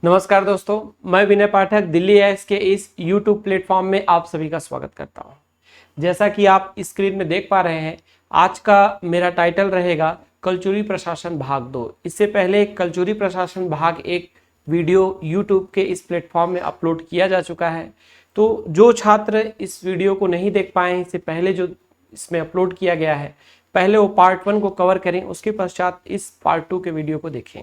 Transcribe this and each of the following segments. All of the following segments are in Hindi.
नमस्कार दोस्तों, मैं विनय पाठक दिल्ली एस के इस YouTube प्लेटफॉर्म में आप सभी का स्वागत करता हूं। जैसा कि आप स्क्रीन में देख पा रहे हैं, आज का मेरा टाइटल रहेगा कलचुरी प्रशासन भाग 2। इससे पहले कलचुरी प्रशासन भाग 1 वीडियो YouTube के इस प्लेटफॉर्म में अपलोड किया जा चुका है। तो जो छात्र इस वीडियो को नहीं देख पाए हैं, इससे पहले जो इसमें अपलोड किया गया है, पहले वो पार्ट 1 को कवर करें, उसके पश्चात इस पार्ट 2 के वीडियो को देखें।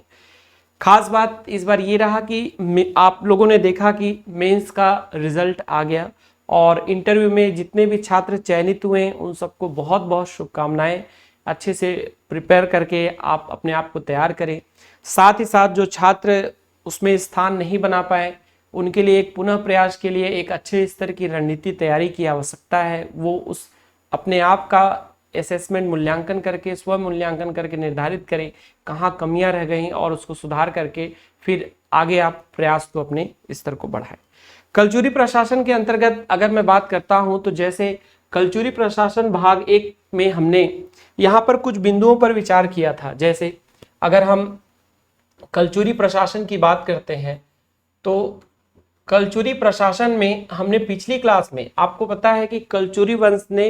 खास बात इस बार ये रहा कि आप लोगों ने देखा कि मेंस का रिजल्ट आ गया और इंटरव्यू में जितने भी छात्र चयनित हुए हैं उन सबको बहुत बहुत शुभकामनाएं। अच्छे से प्रिपेयर करके आप अपने आप को तैयार करें। साथ ही साथ जो छात्र उसमें स्थान नहीं बना पाए उनके लिए एक पुनः प्रयास के लिए एक अच्छे स्तर की रणनीति तैयारी की आवश्यकता है। वो उस अपने आप का असेसमेंट मूल्यांकन करके, स्व मूल्यांकन करके निर्धारित करें कहाँ कमियां रह गई और उसको सुधार करके फिर आगे आप प्रयास को अपने स्तर को बढ़ाएं। कलचुरी प्रशासन के अंतर्गत अगर मैं बात करता हूं तो जैसे कलचुरी प्रशासन भाग 1 में हमने यहाँ पर कुछ बिंदुओं पर विचार किया था। जैसे अगर हम कलचुरी प्रशासन की बात करते हैं तो कलचुरी प्रशासन में हमने पिछली क्लास में आपको पता है कि कलचुरी वंश ने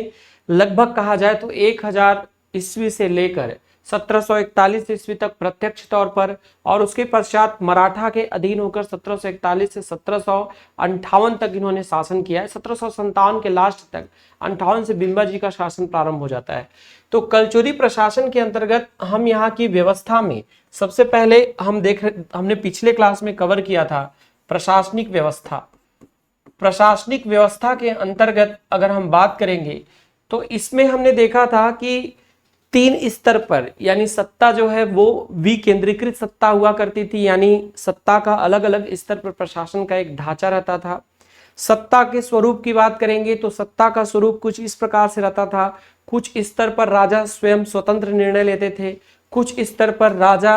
लगभग कहा जाए तो 1000 ईस्वी से लेकर 1741 ईस्वी तक प्रत्यक्ष तौर पर और उसके पश्चात मराठा के अधीन होकर 1741 से 1758 तक इन्होंने शासन किया है। 1757 के लास्ट तक 58 से बिंबा जी का शासन प्रारंभ हो जाता है। तो कलचुरी प्रशासन के अंतर्गत हम यहाँ की व्यवस्था में सबसे पहले हमने पिछले क्लास में कवर किया था प्रशासनिक व्यवस्था। प्रशासनिक व्यवस्था के अंतर्गत अगर हम बात करेंगे तो इसमें हमने देखा था कि 3 स्तर पर यानी सत्ता जो है वो विकेंद्रीकृत सत्ता हुआ करती थी, यानी सत्ता का अलग अलग स्तर पर प्रशासन का एक ढांचा रहता था। सत्ता के स्वरूप की बात करेंगे तो सत्ता का स्वरूप कुछ इस प्रकार से रहता था। कुछ स्तर पर राजा स्वयं स्वतंत्र निर्णय लेते थे, कुछ स्तर पर राजा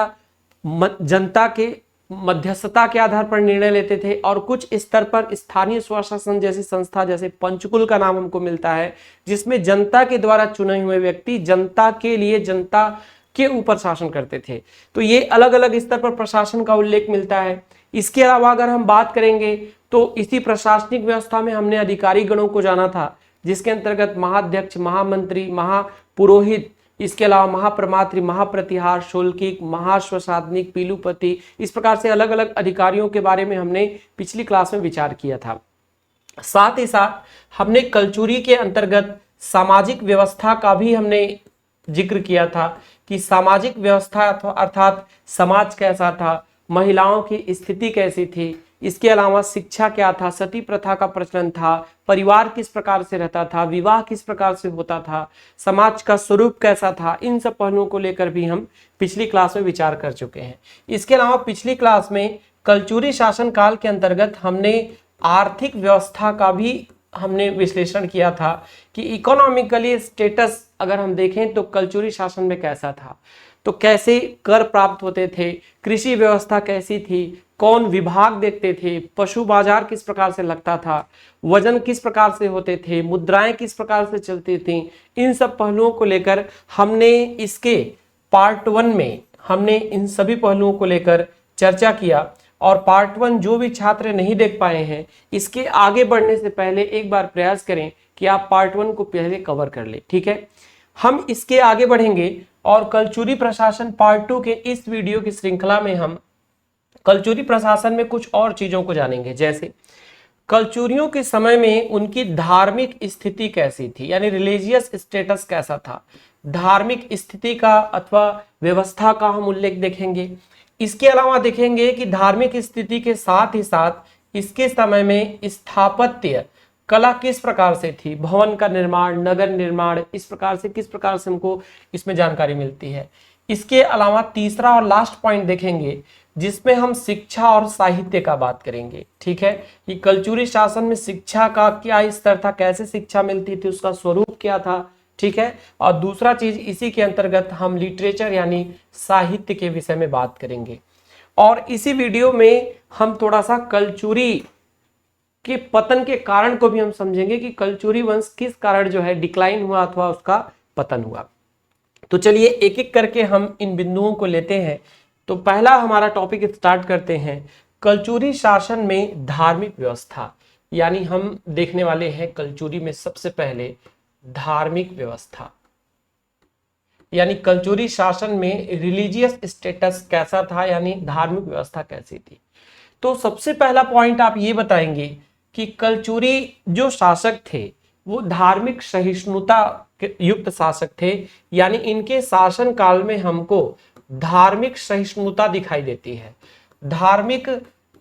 जनता के मध्यस्थता के आधार पर निर्णय लेते थे और कुछ स्तर पर स्थानीय स्वशासन जैसी संस्था, जैसे पंचकुल का नाम हमको मिलता है, जिसमें जनता के द्वारा चुने हुए व्यक्ति जनता के लिए जनता के ऊपर शासन करते थे। तो ये अलग अलग स्तर पर प्रशासन का उल्लेख मिलता है। इसके अलावा अगर हम बात करेंगे तो इसी प्रशासनिक व्यवस्था में हमने अधिकारी गणों को जाना था, जिसके अंतर्गत महाध्यक्ष, महामंत्री, महापुरोहित, इसके अलावा महाप्रमात्री, महाप्रतिहार, शोल्किक, महाश्वसाधनिक, पीलुपति, इस प्रकार से अलग अलग अधिकारियों के बारे में हमने पिछली क्लास में विचार किया था। साथ ही साथ हमने कलचुरी के अंतर्गत सामाजिक व्यवस्था का भी हमने जिक्र किया था कि सामाजिक व्यवस्था अर्थात समाज कैसा था, महिलाओं की स्थिति कैसी थी, इसके अलावा शिक्षा क्या था, सती प्रथा का प्रचलन था, परिवार किस प्रकार से रहता था, विवाह किस प्रकार से होता था, समाज का स्वरूप कैसा था, इन सब पहलुओं को लेकर भी हम पिछली क्लास में विचार कर चुके हैं। इसके अलावा पिछली क्लास में कलचुरी शासन काल के अंतर्गत हमने आर्थिक व्यवस्था का भी हमने विश्लेषण किया था कि इकोनॉमिकली स्टेटस अगर हम देखें तो कलचुरी शासन में कैसा था, तो कैसे कर प्राप्त होते थे, कृषि व्यवस्था कैसी थी, कौन विभाग देखते थे, पशु बाजार किस प्रकार से लगता था, वजन किस प्रकार से होते थे, मुद्राएं किस प्रकार से चलती थी, इन सब पहलुओं को लेकर हमने इसके पार्ट 1 में हमने इन सभी पहलुओं को लेकर चर्चा किया। और पार्ट 1 जो भी छात्र नहीं देख पाए हैं, इसके आगे बढ़ने से पहले एक बार प्रयास करें कि आप पार्ट 1 को पहले कवर कर ले। ठीक है, हम इसके आगे बढ़ेंगे और कलचुरी प्रशासन पार्ट 2 के इस वीडियो की श्रृंखला में हम कलचुरी प्रशासन में कुछ और चीजों को जानेंगे। जैसे कलचुरियों के समय में उनकी धार्मिक स्थिति कैसी थी, यानी रिलीजियस स्टेटस कैसा था, धार्मिक स्थिति का अथवा व्यवस्था का हम उल्लेख देखेंगे। इसके अलावा देखेंगे कि धार्मिक स्थिति के साथ ही साथ इसके समय में स्थापत्य कला किस प्रकार से थी, भवन का निर्माण, नगर निर्माण, इस प्रकार से किस प्रकार से हमको इसमें जानकारी मिलती है। इसके अलावा तीसरा और लास्ट पॉइंट देखेंगे जिसमें हम शिक्षा और साहित्य का बात करेंगे। ठीक है, कि कलचुरी शासन में शिक्षा का क्या स्तर था, कैसे शिक्षा मिलती थी, उसका स्वरूप क्या था। ठीक है, और दूसरा चीज इसी के अंतर्गत हम लिटरेचर यानी साहित्य के विषय में बात करेंगे। और इसी वीडियो में हम थोड़ा सा कलचुरी के पतन के कारण को भी हम समझेंगे कि कलचुरी वंश किस कारण जो है डिक्लाइन हुआ अथवा उसका पतन हुआ। तो चलिए एक एक करके हम इन बिंदुओं को लेते हैं। तो पहला हमारा टॉपिक स्टार्ट करते हैं कलचुरी शासन में धार्मिक व्यवस्था, यानी हम देखने वाले हैं कलचुरी में सबसे पहले धार्मिक व्यवस्था, यानी कलचुरी शासन में रिलीजियस स्टेटस कैसा था, यानी धार्मिक व्यवस्था कैसी थी। तो सबसे पहला पॉइंट आप ये बताएंगे कि कलचुरी जो शासक थे वो धार्मिक सहिष्णुता युक्त शासक थे, यानी इनके शासन काल में हमको धार्मिक सहिष्णुता दिखाई देती है। धार्मिक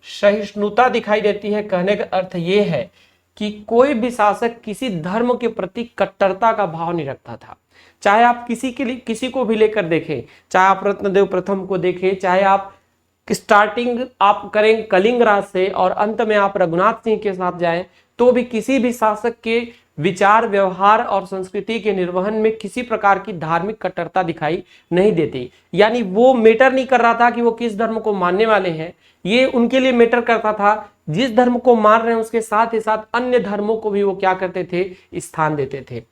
सहिष्णुता दिखाई देती है कहने का अर्थ ये है कि कोई भी शासक किसी धर्म के प्रति कट्टरता का भाव नहीं रखता था। चाहे आप किसी को भी लेकर देखें, चाहे आप रत्नदेव प्रथम को देखें, चाहे आप स्टार्टिंग आप करें कलिंग राज से और अंत में आप रघुनाथ सिंह के साथ जाएं, तो भी किसी भी शासक के विचार, व्यवहार और संस्कृति के निर्वहन में किसी प्रकार की धार्मिक कट्टरता दिखाई नहीं देती। यानी वो मैटर नहीं कर रहा था कि वो किस धर्म को मानने वाले हैं, ये उनके लिए मैटर करता था जिस धर्म को मान रहे हैं उसके साथ ही साथ अन्य धर्मों को भी वो क्या करते थे, स्थान देते थे।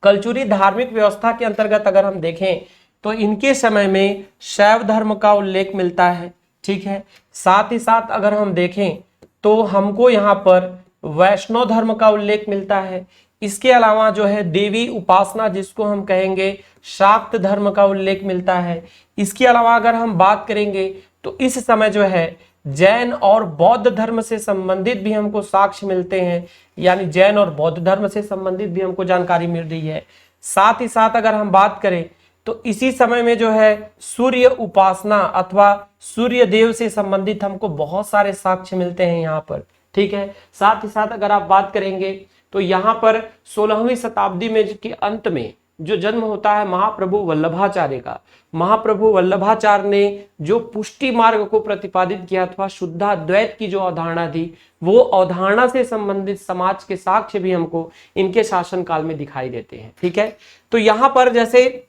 कलचुरी धार्मिक व्यवस्था के अंतर्गत अगर हम देखें तो इनके समय में शैव धर्म का उल्लेख मिलता है, ठीक है। साथ ही साथ अगर हम देखें तो हमको यहाँ पर वैष्णव धर्म का उल्लेख मिलता है। इसके अलावा जो है देवी उपासना जिसको हम कहेंगे शाक्त धर्म का उल्लेख मिलता है। इसके अलावा अगर हम बात करेंगे तो इस समय जो है जैन और बौद्ध धर्म से संबंधित भी हमको साक्ष्य मिलते हैं, यानी जैन और बौद्ध धर्म से संबंधित भी हमको जानकारी मिल रही है। साथ ही साथ अगर हम बात करें तो इसी समय में जो है सूर्य उपासना अथवा सूर्य देव से संबंधित हमको बहुत सारे साक्ष्य मिलते हैं यहाँ पर, ठीक है। साथ ही साथ अगर आप बात करेंगे तो यहाँ पर 16वीं शताब्दी में के अंत में जो जन्म होता है महाप्रभु वल्लभाचार्य का। महाप्रभु वल्लभाचार्य ने जो पुष्टि मार्ग को प्रतिपादित किया अथवा शुद्धाद्वैत की जो अवधारणा थी, वो अवधारणा से संबंधित समाज के साक्ष्य भी हमको इनके शासन काल में दिखाई देते हैं, ठीक है। तो यहाँ पर जैसे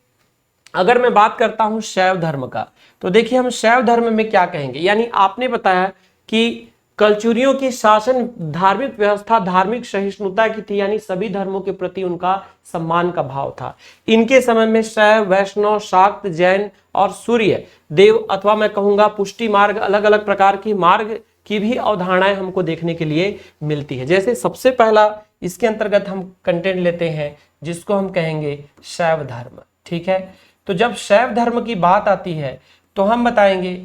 अगर मैं बात करता हूं शैव धर्म का, तो देखिए हम शैव धर्म में क्या कहेंगे, यानी आपने बताया कि कलचुरियों की शासन धार्मिक व्यवस्था धार्मिक सहिष्णुता की थी, यानी सभी धर्मों के प्रति उनका सम्मान का भाव था। इनके समय में शैव, वैष्णव, शाक्त, जैन और सूर्य देव अथवा मैं कहूंगा पुष्टि मार्ग, अलग अलग प्रकार की मार्ग की भी अवधारणाएं हमको देखने के लिए मिलती है। जैसे सबसे पहला इसके अंतर्गत हम कंटेंट लेते हैं जिसको हम कहेंगे शैव धर्म, ठीक है। तो जब शैव धर्म की बात आती है तो हम बताएंगे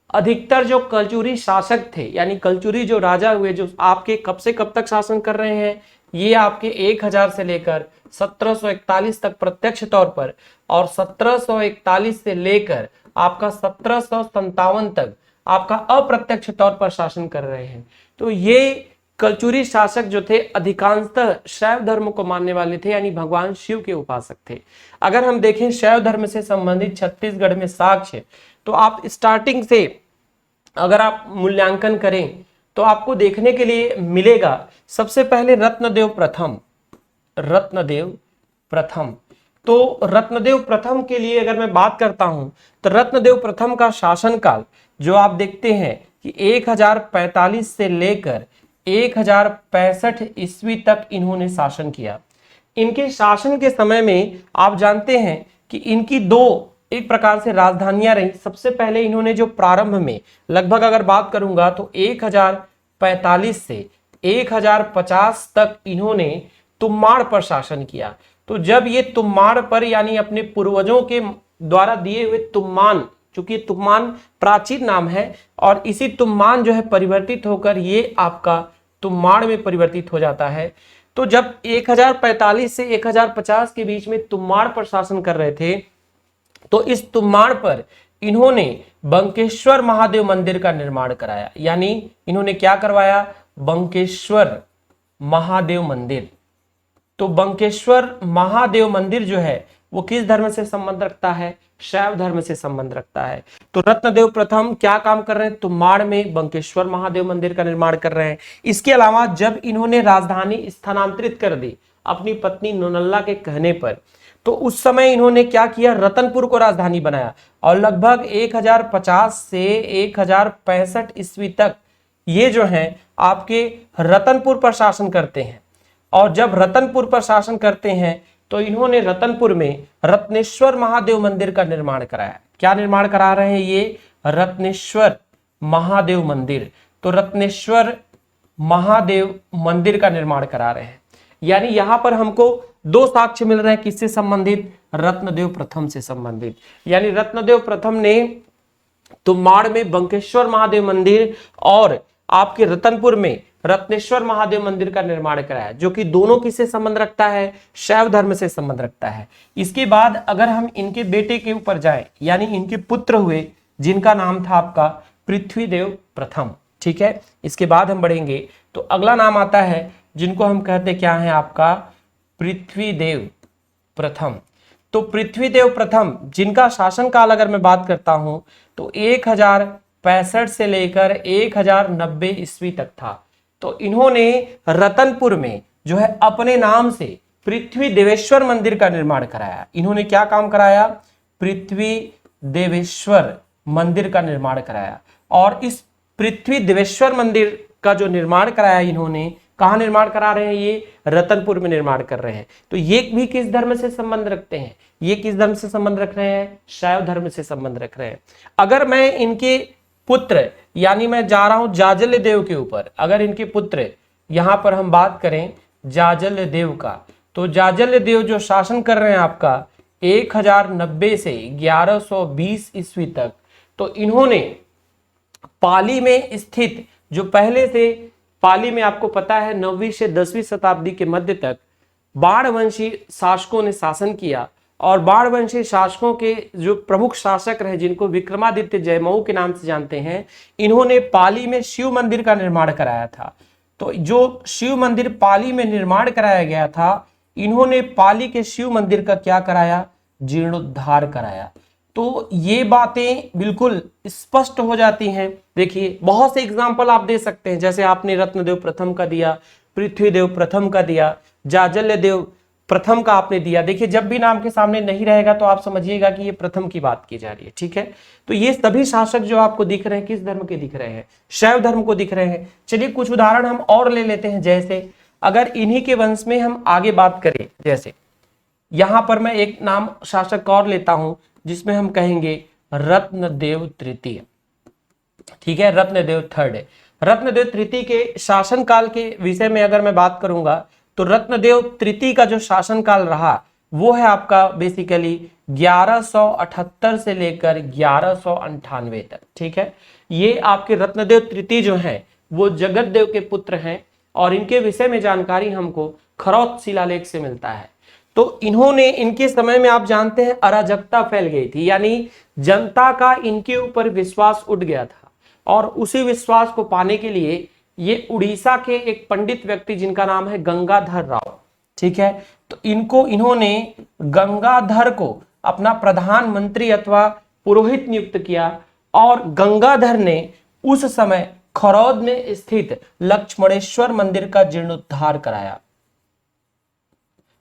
अधिकतर जो कलचुरी शासक थे, यानी कलचुरी जो राजा हुए, जो आपके कब से कब तक शासन कर रहे हैं, ये आपके 1000 से लेकर 1741 तक प्रत्यक्ष तौर पर और 1741 से लेकर आपका 1757 तक आपका अप्रत्यक्ष तौर पर शासन कर रहे हैं। तो ये कलचुरी शासक जो थे अधिकांशतः शैव धर्म को मानने वाले थे, यानी भगवान शिव के उपासक थे। अगर हम देखें शैव धर्म से संबंधित छत्तीसगढ़ में साक्ष्य, तो आप स्टार्टिंग से अगर आप मूल्यांकन करें तो आपको देखने के लिए मिलेगा सबसे पहले रत्नदेव प्रथम। तो रत्नदेव प्रथम के लिए अगर मैं बात करता हूं तो रत्नदेव प्रथम का शासनकाल जो आप देखते हैं कि 1045 से लेकर 1065 ईस्वी तक इन्होंने शासन किया। इनके शासन के समय में आप जानते हैं कि इनकी दो एक प्रकार से राजधानियां रही। सबसे पहले इन्होंने जो प्रारंभ में लगभग अगर बात करूंगा तो 1045 से 1050 तक इन्होंने तुम्माड़ पर शासन किया। तो जब ये तुम्माड़ पर यानी अपने पूर्वजों के द्वारा दिए हुए तुम्मान, चूंकि तुम्मान प्राचीन नाम है और इसी तुम्मान जो है परिवर्तित होकर ये आपका तुम्माड़ में परिवर्तित हो जाता है। तो जब 1045 से 1050 के बीच में तुम्माड़ पर शासन कर रहे थे तो इस तुम्माड़ पर इन्होंने बंकेश्वर महादेव मंदिर का निर्माण कराया। यानी इन्होंने क्या करवाया, बंकेश्वर महादेव मंदिर। तो बंकेश्वर महादेव मंदिर जो है वो किस धर्म से संबंध रखता है, शैव धर्म से संबंध रखता है। तो रत्नदेव प्रथम क्या काम कर रहे हैं, तुम्माड़ में बंकेश्वर महादेव मंदिर का निर्माण कर रहे हैं। इसके अलावा जब इन्होंने राजधानी स्थानांतरित कर दी अपनी पत्नी नोनल्ला के कहने पर, तो उस समय इन्होंने क्या किया, रतनपुर को राजधानी बनाया और लगभग 1050 से 1065 ईस्वी तक ये जो है आपके रतनपुर पर शासन करते हैं। और जब रतनपुर पर शासन करते हैं तो इन्होंने रतनपुर में रत्नेश्वर महादेव मंदिर का निर्माण कराया। क्या निर्माण करा रहे हैं ये, रत्नेश्वर महादेव मंदिर। तो रत्नेश्वर महादेव मंदिर का निर्माण करा रहे हैं। यानी यहां पर हमको दो साक्ष्य मिल रहे हैं, किससे संबंधित? रत्नदेव प्रथम से संबंधित। यानी रत्नदेव प्रथम ने तुमाड़ में बंकेश्वर महादेव मंदिर और आपके रतनपुर में रत्नेश्वर महादेव मंदिर का निर्माण कराया, जो कि दोनों किससे संबंध रखता है? शैव धर्म से संबंध रखता है। इसके बाद अगर हम इनके बेटे के ऊपर जाएं, यानी इनके पुत्र हुए जिनका नाम था आपका पृथ्वीदेव प्रथम, ठीक है। इसके बाद हम बढ़ेंगे तो अगला नाम आता है जिनको हम कहते क्या है आपका? पृथ्वीदेव प्रथम। तो पृथ्वीदेव प्रथम जिनका शासनकाल अगर मैं बात करता हूं तो 1065 से लेकर 1090 ईस्वी तक था। तो इन्होंने रतनपुर में जो है अपने नाम से पृथ्वी देवेश्वर मंदिर का निर्माण कराया। इन्होंने क्या काम कराया? पृथ्वी देवेश्वर मंदिर का निर्माण कराया। और इस पृथ्वी देवेश्वर मंदिर का जो निर्माण कराया इन्होंने, कहां निर्माण करा रहे हैं? ये रतनपुर में निर्माण कर रहे हैं। तो ये भी किस धर्म से संबंध रखते हैं? ये किस धर्म से संबंध रख रहे हैं? शैव धर्म से संबंध रख रहे हैं। अगर मैं इनके पुत्र, यानी मैं जा रहा हूं जाजल्य देव के ऊपर, अगर इनके पुत्र यहां पर हम बात करें जाजल्य देव का, तो जाजल्य देव जो शासन कर रहे हैं आपका 1090 से 1120 ईस्वी तक, तो इन्होंने पाली में स्थित जो पहले से पाली में आपको पता है 9वीं से 10वीं शताब्दी के मध्य तक बाणवंशी शासकों ने शासन किया। और बाणवंशी शासकों के जो प्रमुख शासक रहे, जिनको विक्रमादित्य जयमऊ के नाम से जानते हैं, इन्होंने पाली में शिव मंदिर का निर्माण कराया था। तो जो शिव मंदिर पाली में निर्माण कराया गया था, इन्होंने पाली के शिव मंदिर का क्या कराया? जीर्णोद्धार कराया। तो ये बातें बिल्कुल स्पष्ट हो जाती हैं। देखिए बहुत से एग्जाम्पल आप दे सकते हैं, जैसे आपने रत्नदेव प्रथम का दिया, पृथ्वीदेव प्रथम का दिया, जाजल्य देव प्रथम का आपने दिया। देखिए जब भी नाम के सामने नहीं रहेगा तो आप समझिएगा कि ये प्रथम की बात की जा रही है, ठीक है। तो ये सभी शासक जो आपको दिख रहे हैं किस धर्म के दिख रहे हैं? शैव धर्म को दिख रहे हैं। चलिए कुछ उदाहरण हम और ले लेते हैं। जैसे अगर इन्हीं के वंश में हम आगे बात करें, जैसे यहां पर मैं एक नाम शासक और लेता हूं जिसमें हम कहेंगे रत्नदेव तृतीय, ठीक है, रत्नदेव थर्ड। रत्नदेव तृतीय के शासनकाल के विषय में अगर मैं बात करूंगा तो रत्नदेव तृतीय का जो शासनकाल रहा वो है आपका बेसिकली 1178 से लेकर 1198 तक, ठीक है। ये आपके रत्नदेव तृतीय जो हैं वो जगत देव के पुत्र हैं और इनके विषय में जानकारी हमको खरौत शिलालेख से मिलता है। तो इन्होंने, इनके समय में आप जानते हैं अराजकता फैल गई थी, यानी जनता का इनके ऊपर विश्वास उठ गया था। और उसी विश्वास को पाने के लिए ये उड़ीसा के एक पंडित व्यक्ति जिनका नाम है गंगाधर राव, ठीक है, तो इन्होंने गंगाधर को अपना प्रधानमंत्री अथवा पुरोहित नियुक्त किया। और गंगाधर ने उस समय खरौद में स्थित लक्ष्मणेश्वर मंदिर का जीर्णोद्धार कराया।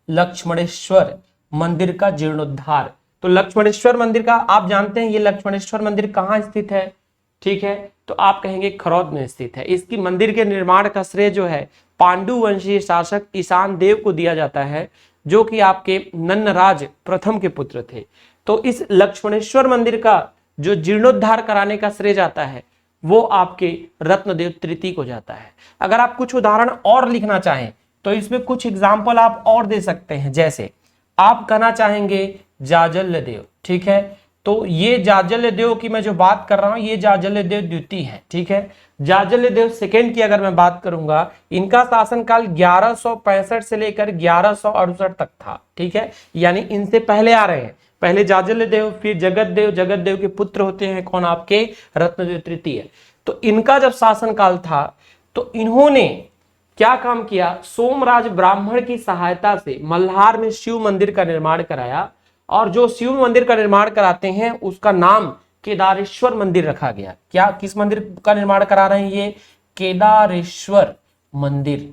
लक्ष्मणेश्वर मंदिर का जीर्णोद्धार। तो लक्ष्मणेश्वर मंदिर का आप जानते हैं, ये लक्ष्मणेश्वर मंदिर कहां स्थित है? ठीक है, तो आप कहेंगे खरौद में स्थित है। इसकी मंदिर के निर्माण का श्रेय जो है पांडु वंशीय शासक ईशान देव को दिया जाता है, जो कि आपके नन्नराज प्रथम के पुत्र थे। तो इस लक्ष्मणेश्वर मंदिर का जो जीर्णोद्धार कराने का श्रेय जाता है वो आपके रत्नदेव तृतीय को जाता है। अगर आप कुछ उदाहरण और लिखना चाहें तो इसमें कुछ एग्जाम्पल आप और दे सकते हैं। जैसे आप कहना चाहेंगे जाजल्य देव, ठीक है, तो ये जाजल्य देव की मैं जो बात कर रहा हूं ये जाजल्य देव द्वितीय है, ठीक है। जाजल्य देव सेकेंड की अगर मैं बात करूंगा, इनका शासनकाल 1165 से लेकर 1168 तक था, ठीक है, यानी इनसे पहले आ रहे हैं। पहले जाजल्य देव, फिर जगत देव, जगत देव के पुत्र होते हैं कौन? आपके रत्नदेव तृतीय। तो इनका जब शासनकाल था तो इन्होंने क्या काम किया? सोमराज ब्राह्मण की सहायता से मल्हार में शिव मंदिर का निर्माण कराया। और जो शिव मंदिर का निर्माण कराते हैं उसका नाम केदारेश्वर मंदिर रखा गया। क्या, किस मंदिर का निर्माण करा रहे हैं? ये केदारेश्वर मंदिर,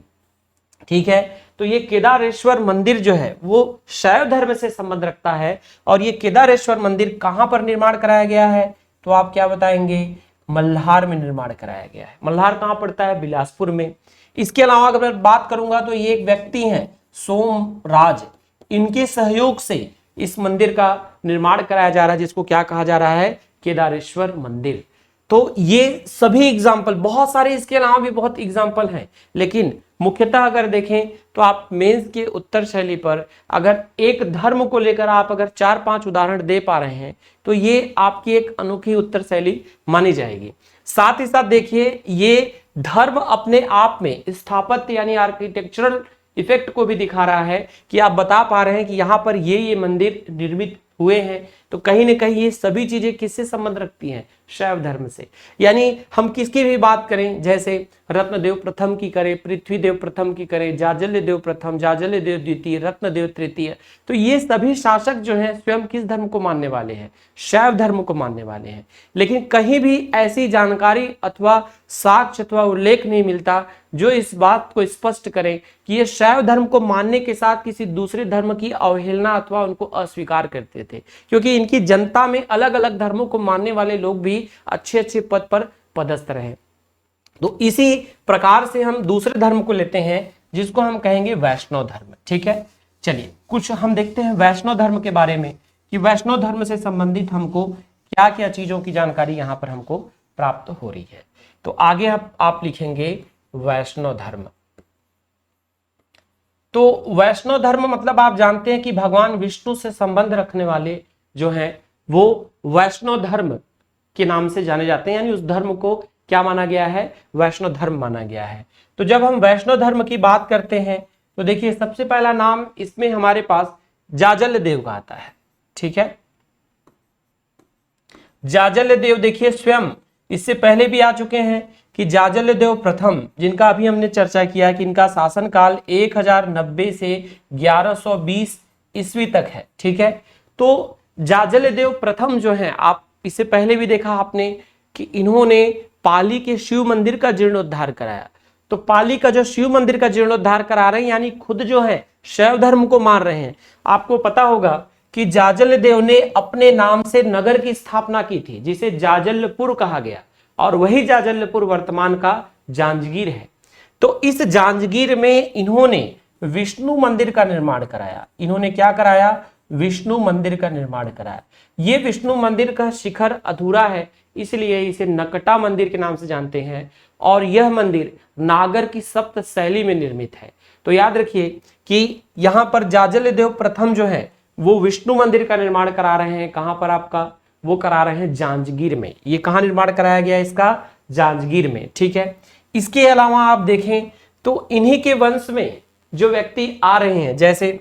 ठीक है। तो ये केदारेश्वर मंदिर जो है वो शैव धर्म से संबंध रखता है। और ये केदारेश्वर मंदिर कहां पर निर्माण कराया गया है? तो आप क्या बताएंगे? मल्हार में निर्माण कराया गया है। मल्हार कहां पड़ता है? बिलासपुर में। इसके अलावा अगर मैं बात करूंगा तो ये एक व्यक्ति हैं सोमराज, इनके सहयोग से इस मंदिर का निर्माण कराया जा रहा है, जिसको क्या कहा जा रहा है? केदारेश्वर मंदिर। तो ये सभी एग्जाम्पल, बहुत सारे इसके अलावा भी बहुत एग्जाम्पल हैं, लेकिन मुख्यतः अगर देखें तो आप मेंस के उत्तर शैली पर अगर एक धर्म को लेकर आप अगर 4-5 उदाहरण दे पा रहे हैं तो ये आपकी एक अनोखी उत्तर शैली मानी जाएगी। साथ ही साथ देखिए, ये धर्म अपने आप में स्थापत्य यानी आर्किटेक्चरल इफेक्ट को भी दिखा रहा है कि आप बता पा रहे हैं कि यहाँ पर ये मंदिर निर्मित हुए हैं। तो कहीं ना कहीं ये सभी चीजें किससे संबंध रखती हैं? शैव धर्म से। यानी हम किसकी भी बात करें, जैसे रत्नदेव प्रथम की करें, पृथ्वीदेव प्रथम की करें, जाजल्य देव प्रथम, जाजल्य देव द्वितीय, रत्नदेव तृतीय, तो ये सभी शासक जो हैं स्वयं किस धर्म को मानने वाले हैं? शैव धर्म को मानने वाले हैं। लेकिन कहीं भी ऐसी जानकारी अथवा साक्ष्य अथवा उल्लेख नहीं मिलता जो इस बात को स्पष्ट करे कि ये शैव धर्म को मानने के साथ किसी दूसरे धर्म की अवहेलना अथवा उनको अस्वीकार करते थे, क्योंकि इनकी जनता में अलग अलग धर्मों को मानने वाले लोग भी अच्छे अच्छे पद पर पदस्थ रहे। तो इसी प्रकार से हम दूसरे धर्म को लेते हैं जिसको हम कहेंगे वैष्णव धर्म। ठीक है, चलिए कुछ हम देखते हैं वैष्णव धर्म के बारे में कि वैष्णव धर्म से संबंधित हमको क्या क्या चीजों की जानकारी यहां पर हमको प्राप्त हो रही है। तो आगे आप लिखेंगे वैष्णव धर्म। तो वैष्णव धर्म मतलब आप जानते हैं कि भगवान विष्णु से संबंध रखने वाले जो हैं वो वैष्णव धर्म के नाम से जाने जाते हैं, यानी उस धर्म को क्या माना गया है? वैष्णव धर्म माना गया है। तो जब हम वैष्णव धर्म की बात करते हैं तो देखिए सबसे पहला नाम इसमें हमारे पास जाजल्य देव का आता है। ठीक है, जाजल्य देव देखिए स्वयं इससे पहले भी आ चुके हैं कि जाजल्य देव प्रथम, जिनका अभी हमने चर्चा किया कि इनका शासनकाल 1090 से 1120 ईस्वी तक है। ठीक है, तो जाजल्य देव प्रथम जो है, आप इससे पहले भी देखा आपने कि इन्होंने पाली के शिव मंदिर का जीर्णोद्धार कराया। तो पाली का जो शिव मंदिर का जीर्णोद्धार करा रहे हैं, यानी खुद जो है शैव धर्म को मान रहे हैं। आपको पता होगा कि जाजल्य देव ने अपने नाम से नगर की स्थापना की थी जिसे जाजल्यपुर कहा गया, और वही जाजल्यपुर वर्तमान का जांजगीर है। तो इस जांजगीर में इन्होंने विष्णु मंदिर का निर्माण कराया। इन्होंने क्या कराया? विष्णु मंदिर का निर्माण कराया। ये विष्णु मंदिर का शिखर अधूरा है, इसलिए इसे नकटा मंदिर के नाम से जानते हैं, और यह मंदिर नागर की सप्त शैली में निर्मित है। तो याद रखिए कि यहां पर जाजल्य देव प्रथम जो है वो विष्णु मंदिर का निर्माण करा रहे हैं। कहां पर आपका? वो करा रहे हैं जांजगीर में। ये कहां निर्माण कराया गया इसका? जांजगीर में। ठीक है, इसके अलावा आप देखें तो इन्हीं के वंश में जो व्यक्ति आ रहे हैं, जैसे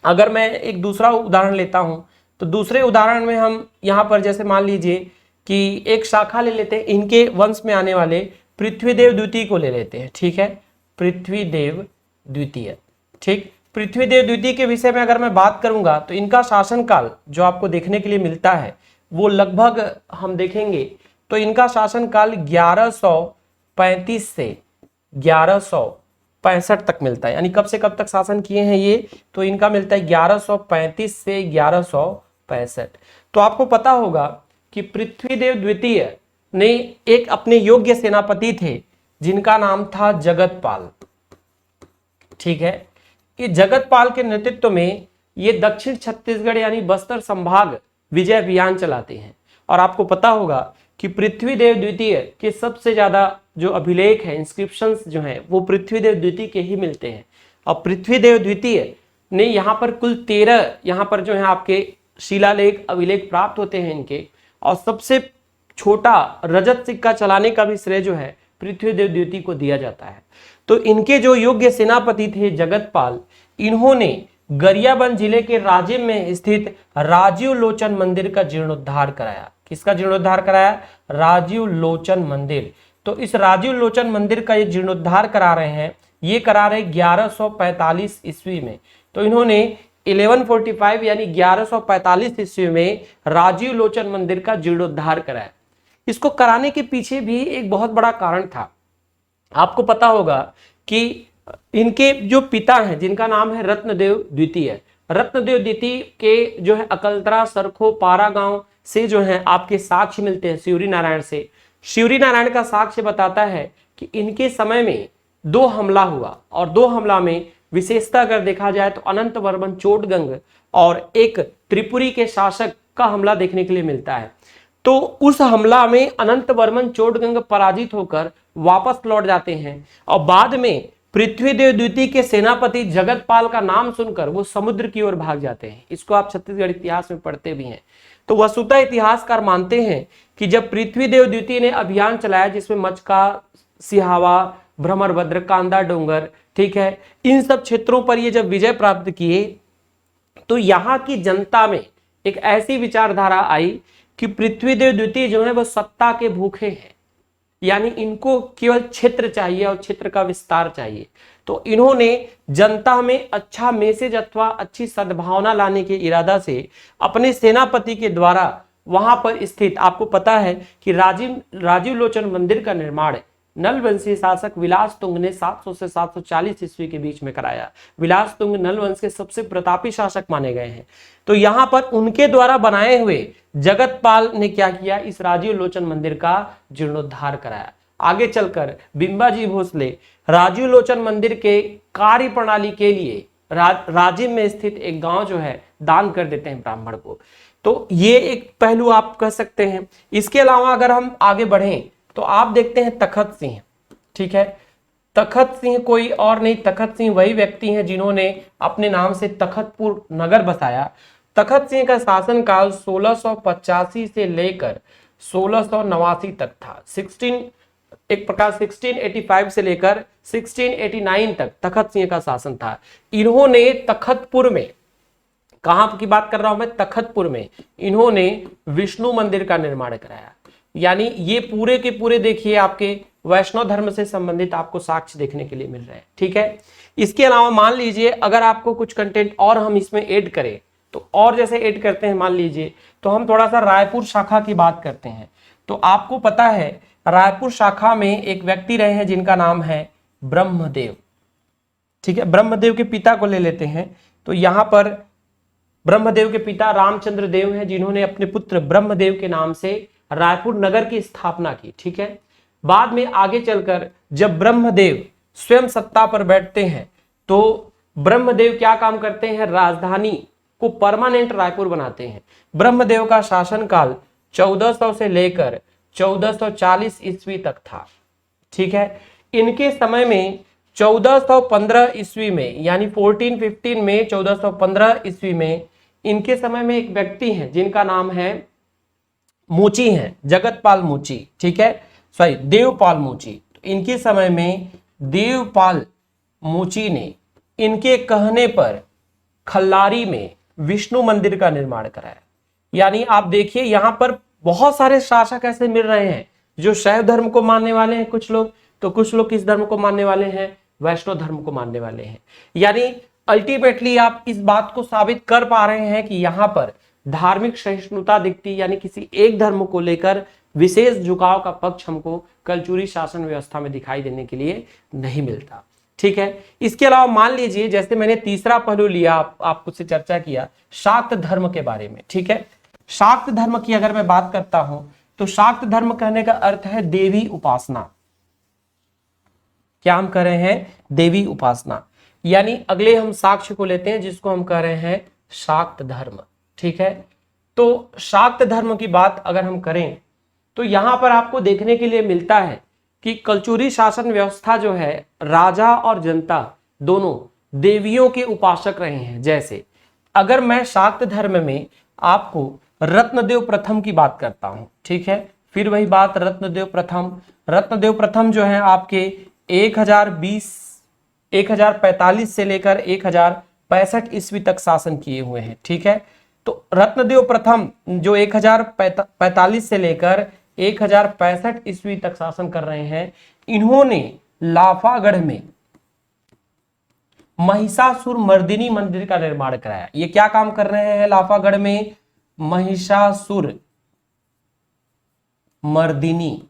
अगर मैं एक दूसरा उदाहरण लेता हूं तो दूसरे उदाहरण में हम यहां पर जैसे मान लीजिए कि एक शाखा ले लेते हैं, इनके वंश में आने वाले पृथ्वीदेव द्वितीय को ले लेते हैं। ठीक है, पृथ्वीदेव द्वितीय। ठीक, पृथ्वीदेव द्वितीय के विषय में अगर मैं बात करूंगा तो इनका शासनकाल जो आपको देखने के लिए मिलता है वो लगभग हम देखेंगे तो इनका शासनकाल 1135 से 1165 तक मिलता है। यानी कब से कब तक शासन किए हैं ये? तो इनका मिलता है 1135 से 1165। तो आपको पता होगा कि पृथ्वीदेव द्वितीय ने एक अपने योग्य सेनापति थे जिनका नाम था जगतपाल। ठीक है, ये जगतपाल के नेतृत्व में ये दक्षिण छत्तीसगढ़ यानी बस्तर संभाग विजय अभियान चलाते हैं। और आपको पता होगा कि पृथ्वीदेव द्वितीय के सबसे ज्यादा जो अभिलेख है, इंस्क्रिप्शंस जो हैं, वो पृथ्वीदेव द्वितीय के ही मिलते हैं। और पृथ्वीदेव द्वितीय ने यहाँ पर कुल 13 यहाँ पर जो है आपके शिलालेख अभिलेख प्राप्त होते हैं इनके। और सबसे छोटा रजत सिक्का चलाने का भी श्रेय जो है पृथ्वीदेव द्वितीय को दिया जाता है। तो इनके जो योग्य सेनापति थे जगतपाल, इन्होंने गरियाबंद जिले के राजिम में स्थित राजीव लोचन मंदिर का जीर्णोद्धार कराया। किसका जीर्णोद्धार कराया? राजीव लोचन मंदिर। तो इस राजीव लोचन मंदिर का ये जीर्णोद्धार करा रहे हैं, ये करा रहे 1145 ईस्वी में। तो इन्होंने 1145 यानी 1145 ईस्वी में राजीव लोचन मंदिर का जीर्णोद्धार कराया। इसको कराने के पीछे भी एक बहुत बड़ा कारण था। आपको पता होगा कि इनके जो पिता हैं जिनका नाम है रत्नदेव द्वितीय, रत्नदेव द्वितीय के जो है अकलतरा, सरखो, पारा गांव से जो है आपके साक्ष्य मिलते हैं शिवरी नारायण से। शिवरी नारायण का साक्ष्य बताता है कि इनके समय में 2 हमला हुआ, और 2 हमला में विशेषता अगर देखा जाए तो अनंत वर्मन चोटगंग और एक त्रिपुरी के शासक का हमला देखने के लिए मिलता है। तो उस हमला में अनंत वर्मन चोडगंग पराजित होकर वापस लौट जाते हैं और बाद में पृथ्वीदेव द्वितीय के सेनापति जगतपाल का नाम सुनकर वो समुद्र की ओर भाग जाते हैं। इसको आप छत्तीसगढ़ इतिहास में पढ़ते भी हैं। तो वसुतः इतिहासकार मानते हैं कि जब पृथ्वीदेव द्वितीय ने अभियान चलाया जिसमें मचका, सिहावा, भ्रमरभद्र, कांदा डोंगर, ठीक है, इन सब क्षेत्रों पर ये जब विजय प्राप्त किए तो यहाँ की जनता में एक ऐसी विचारधारा आई कि पृथ्वीदेव द्वितीय जो है वो सत्ता के भूखे हैं, यानी इनको केवल क्षेत्र चाहिए और क्षेत्र का विस्तार चाहिए। तो इन्होंने जनता में अच्छा मैसेज अथवा अच्छी सद्भावना लाने के इरादा से अपने सेनापति के द्वारा वहां पर स्थित, आपको पता है कि राजीव लोचन मंदिर का निर्माण नलवंशी शासक विलास तुंग ने 700 से 740 ईस्वी के बीच में कराया। विलास तुंग नल वंश के सबसे प्रतापी शासक माने गए हैं। तो यहाँ पर उनके द्वारा बनाए हुए जगतपाल ने क्या किया, इस राजीव लोचन मंदिर का जीर्णोद्धार कराया। आगे चलकर बिंबाजी भोसले राजीव लोचन मंदिर के कार्य प्रणाली के लिए राजिम में स्थित एक गांव जो है दान कर देते हैं ब्राह्मण को। तो ये एक पहलू आप कह सकते हैं। इसके अलावा अगर हम आगे बढ़ें तो आप देखते हैं तखत सिंह, ठीक है। तखत सिंह कोई और नहीं, तखत सिंह वही व्यक्ति हैं जिन्होंने अपने नाम से तखतपुर नगर बसाया। तखत सिंह का शासनकाल 1685 से लेकर 1689 तक था। 1685 से लेकर 1689 तक तखत सिंह का शासन था। इन्होंने तखतपुर में, कहां की बात कर रहा हूं मैं, तखतपुर में इन्होंने विष्णु मंदिर का निर्माण कराया। यानी ये पूरे के पूरे देखिए आपके वैष्णव धर्म से संबंधित आपको साक्ष्य देखने के लिए मिल रहे हैं, ठीक है। इसके अलावा मान लीजिए अगर आपको कुछ कंटेंट और हम इसमें ऐड करें तो, और जैसे ऐड करते हैं मान लीजिए, तो हम थोड़ा सा रायपुर शाखा की बात करते हैं। तो आपको पता है रायपुर शाखा में एक व्यक्ति रहे हैं जिनका नाम है ब्रह्मदेव, ठीक है। ब्रह्मदेव के पिता को ले लेते हैं। तो यहां पर ब्रह्मदेव के पिता रामचंद्र देव हैं जिन्होंने अपने पुत्र ब्रह्मदेव के नाम से रायपुर नगर की स्थापना की, ठीक है। बाद में आगे चलकर जब ब्रह्मदेव स्वयं सत्ता पर बैठते हैं तो ब्रह्मदेव क्या काम करते हैं, राजधानी को परमानेंट रायपुर बनाते हैं। ब्रह्मदेव का शासनकाल 1400 से लेकर 1440 ईस्वी तक था, ठीक है। इनके समय में 1415 ईस्वी में, यानी 1415 में 1415 ईस्वी में इनके समय में एक व्यक्ति हैं जिनका नाम है मूची हैं, जगतपाल मूची, ठीक है, सॉरी देवपाल मूची। तो इनके समय में देवपाल मूची ने इनके कहने पर खल्लारी में विष्णु मंदिर का निर्माण कराया। यानी आप देखिए यहां पर बहुत सारे शासक ऐसे मिल रहे हैं जो शैव धर्म को मानने वाले हैं कुछ लोग, तो कुछ लोग किस धर्म को मानने वाले हैं, वैष्णव धर्म को मानने वाले हैं। यानी अल्टीमेटली आप इस बात को साबित कर पा रहे हैं कि यहां पर धार्मिक सहिष्णुता दिखती, यानी किसी एक धर्म को लेकर विशेष झुकाव का पक्ष हमको कलचुरी शासन व्यवस्था में दिखाई देने के लिए नहीं मिलता, ठीक है। इसके अलावा मान लीजिए जैसे मैंने तीसरा पहलू लिया, आपको से चर्चा किया शाक्त धर्म के बारे में, ठीक है। शाक्त धर्म की अगर मैं बात करता हूं तो शाक्त धर्म कहने का अर्थ है देवी उपासना। क्या हम कह रहे हैं, देवी उपासना। यानी अगले हम साक्ष्य को लेते हैं जिसको हम कह रहे हैं शाक्त धर्म, ठीक है। तो शाक्त धर्म की बात अगर हम करें तो यहां पर आपको देखने के लिए मिलता है कि कलचुरी शासन व्यवस्था जो है राजा और जनता दोनों देवियों के उपासक रहे हैं। जैसे अगर मैं शाक्त धर्म में आपको रत्नदेव प्रथम की बात करता हूं, ठीक है, फिर वही बात रत्नदेव प्रथम जो है आपके 1045 से लेकर 1065 ईस्वी तक शासन किए हुए हैं, ठीक है। तो रत्नदेव प्रथम जो 1045 से लेकर 1065 ईस्वी तक शासन कर रहे हैं, इन्होंने लाफागढ़ में महिषासुर मर्दिनी मंदिर का निर्माण कराया। ये क्या काम कर रहे हैं लाफागढ़ में, महिषासुर मर्दिनी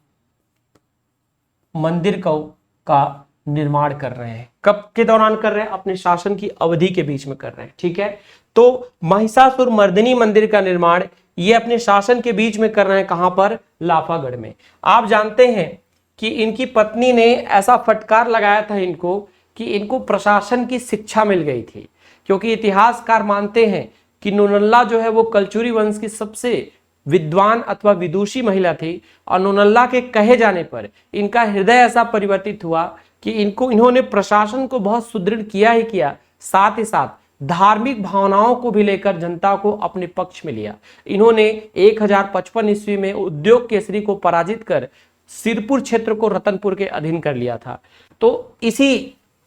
मंदिर का निर्माण कर रहे हैं। कब के दौरान कर रहे हैं, अपने शासन की अवधि के बीच में कर रहे हैं, ठीक है। तो महिषासुर मर्दिनी मंदिर का निर्माण ये अपने शासन के बीच में कर रहे हैं, कहां पर, लाफागढ़ में। आप जानते हैं कि इनकी पत्नी ने ऐसा फटकार लगाया था इनको कि इनको प्रशासन की शिक्षा मिल गई थी, क्योंकि इतिहासकार मानते हैं कि नूनल्ला जो है वो कलचुरी वंश की सबसे विद्वान अथवा विदुषी महिला थी। और नोनल्ला के कहे जाने पर इनका हृदय ऐसा परिवर्तित हुआ कि इन्होंने प्रशासन को बहुत सुदृढ़ किया ही किया, साथ ही साथ धार्मिक भावनाओं को भी लेकर जनता को अपने पक्ष में लिया। इन्होंने 1055 ईस्वी में उद्योग केसरी को पराजित कर सिरपुर क्षेत्र को रतनपुर के अधीन कर लिया था। तो इसी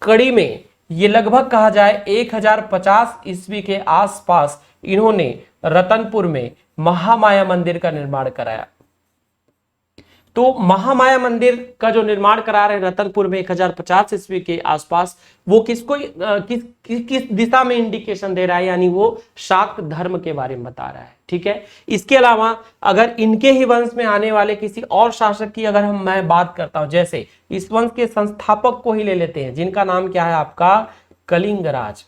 कड़ी में ये लगभग कहा जाए 1050 ईस्वी के आसपास इन्होंने रतनपुर में महामाया मंदिर का निर्माण कराया। तो महामाया मंदिर का जो निर्माण करा रहे हैं रतनपुर में 1050 ईस्वी के आसपास, वो किसको किस दिशा में इंडिकेशन दे रहा है, यानी वो शाक्त धर्म के बारे में बता रहा है। ठीक है, इसके अलावा अगर इनके ही वंश में आने वाले किसी और शासक की अगर मैं बात करता हूं, जैसे इस वंश के संस्थापक को ही ले लेते हैं, जिनका नाम क्या है आपका कलिंगराज।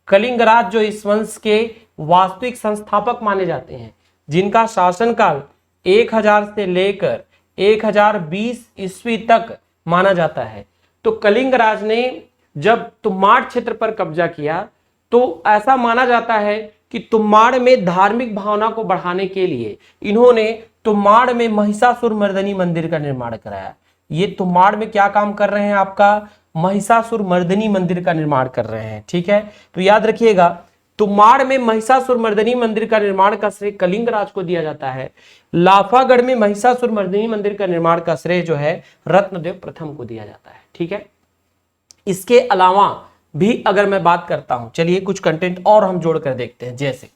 कलिंगराज जो इस वंश के वास्तविक संस्थापक माने जाते हैं, जिनका शासनकाल 1000 से लेकर 1020 ईस्वी तक माना जाता है। तो कलिंगराज ने जब तुम्माड़ क्षेत्र पर कब्जा किया तो ऐसा माना जाता है कि तुम्माड़ में धार्मिक भावना को बढ़ाने के लिए इन्होंने तुम्माड़ में महिषासुर मर्दनी मंदिर का निर्माण कराया। ये तुम्माड़ में क्या काम कर रहे हैं, आपका महिषासुर मर्दनी मंदिर का निर्माण कर रहे हैं। ठीक है, तो याद रखिएगा तुम्माड़ में महिषासुर मर्दनी मंदिर का निर्माण का श्रेय कलिंगराज को दिया जाता है। लाफागढ़ में महिषासुर मर्दनी मंदिर का निर्माण का श्रेय जो है रत्नदेव प्रथम को दिया जाता है। ठीक है, इसके अलावा भी अगर मैं बात करता हूं, चलिए कुछ कंटेंट और हम जोड़कर देखते हैं। जैसे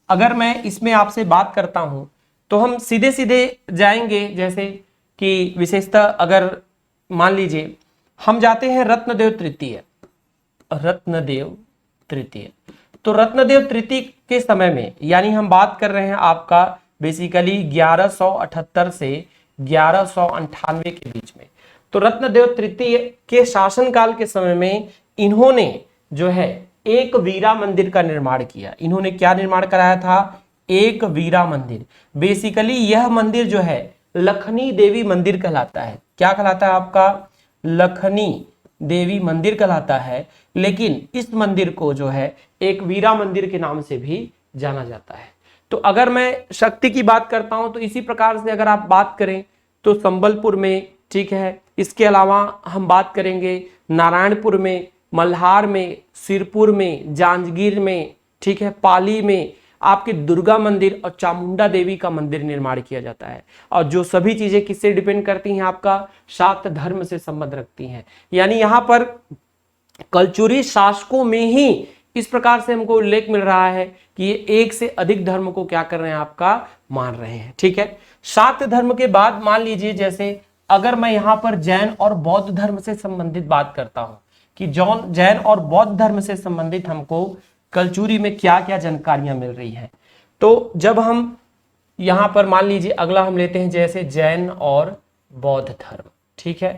अगर मैं इसमें आपसे बात करता हूं तो हम सीधे सीधे जाएंगे, जैसे कि विशेषता अगर मान लीजिए हम जाते हैं रत्नदेव तृतीय। रत्नदेव तृतीय, तो रत्नदेव तृतीय के समय में, यानी हम बात कर रहे हैं आपका बेसिकली 1178 से 1198 के बीच में। तो रत्नदेव तृतीय के शासनकाल के समय में इन्होंने जो है एक वीरा मंदिर का निर्माण किया। इन्होंने क्या निर्माण कराया था, एक वीरा मंदिर। बेसिकली यह मंदिर जो है लखनी देवी मंदिर कहलाता है। क्या कहलाता है आपका, लखनी देवी मंदिर कहलाता है। लेकिन इस मंदिर को जो है एक वीरा मंदिर के नाम से भी जाना जाता है। तो अगर मैं शक्ति की बात करता हूं तो इसी प्रकार से अगर आप बात करें तो संबलपुर में, ठीक है, इसके अलावा हम बात करेंगे नारायणपुर में, मल्हार में, सिरपुर में, जांजगीर में, ठीक है, पाली में आपके दुर्गा मंदिर और चामुंडा देवी का मंदिर निर्माण किया जाता है। और जो सभी चीजें किससे डिपेंड करती हैं, आपका शाक्त धर्म से संबंध रखती हैं। यानी यहां पर कलचुरी शासकों में ही इस प्रकार से हमको उल्लेख मिल रहा है कि ये एक से अधिक धर्म को क्या कर रहे हैं, आपका मान रहे हैं। ठीक है, शाक्त धर्म के बाद मान लीजिए जैसे अगर मैं यहां पर जैन और बौद्ध धर्म से संबंधित बात करता हूं कि जैन और बौद्ध धर्म से संबंधित हमको कलचुरी में क्या क्या जानकारियां मिल रही हैं। तो जब हम यहां पर मान लीजिए अगला हम लेते हैं जैसे जैन और बौद्ध धर्म। ठीक है,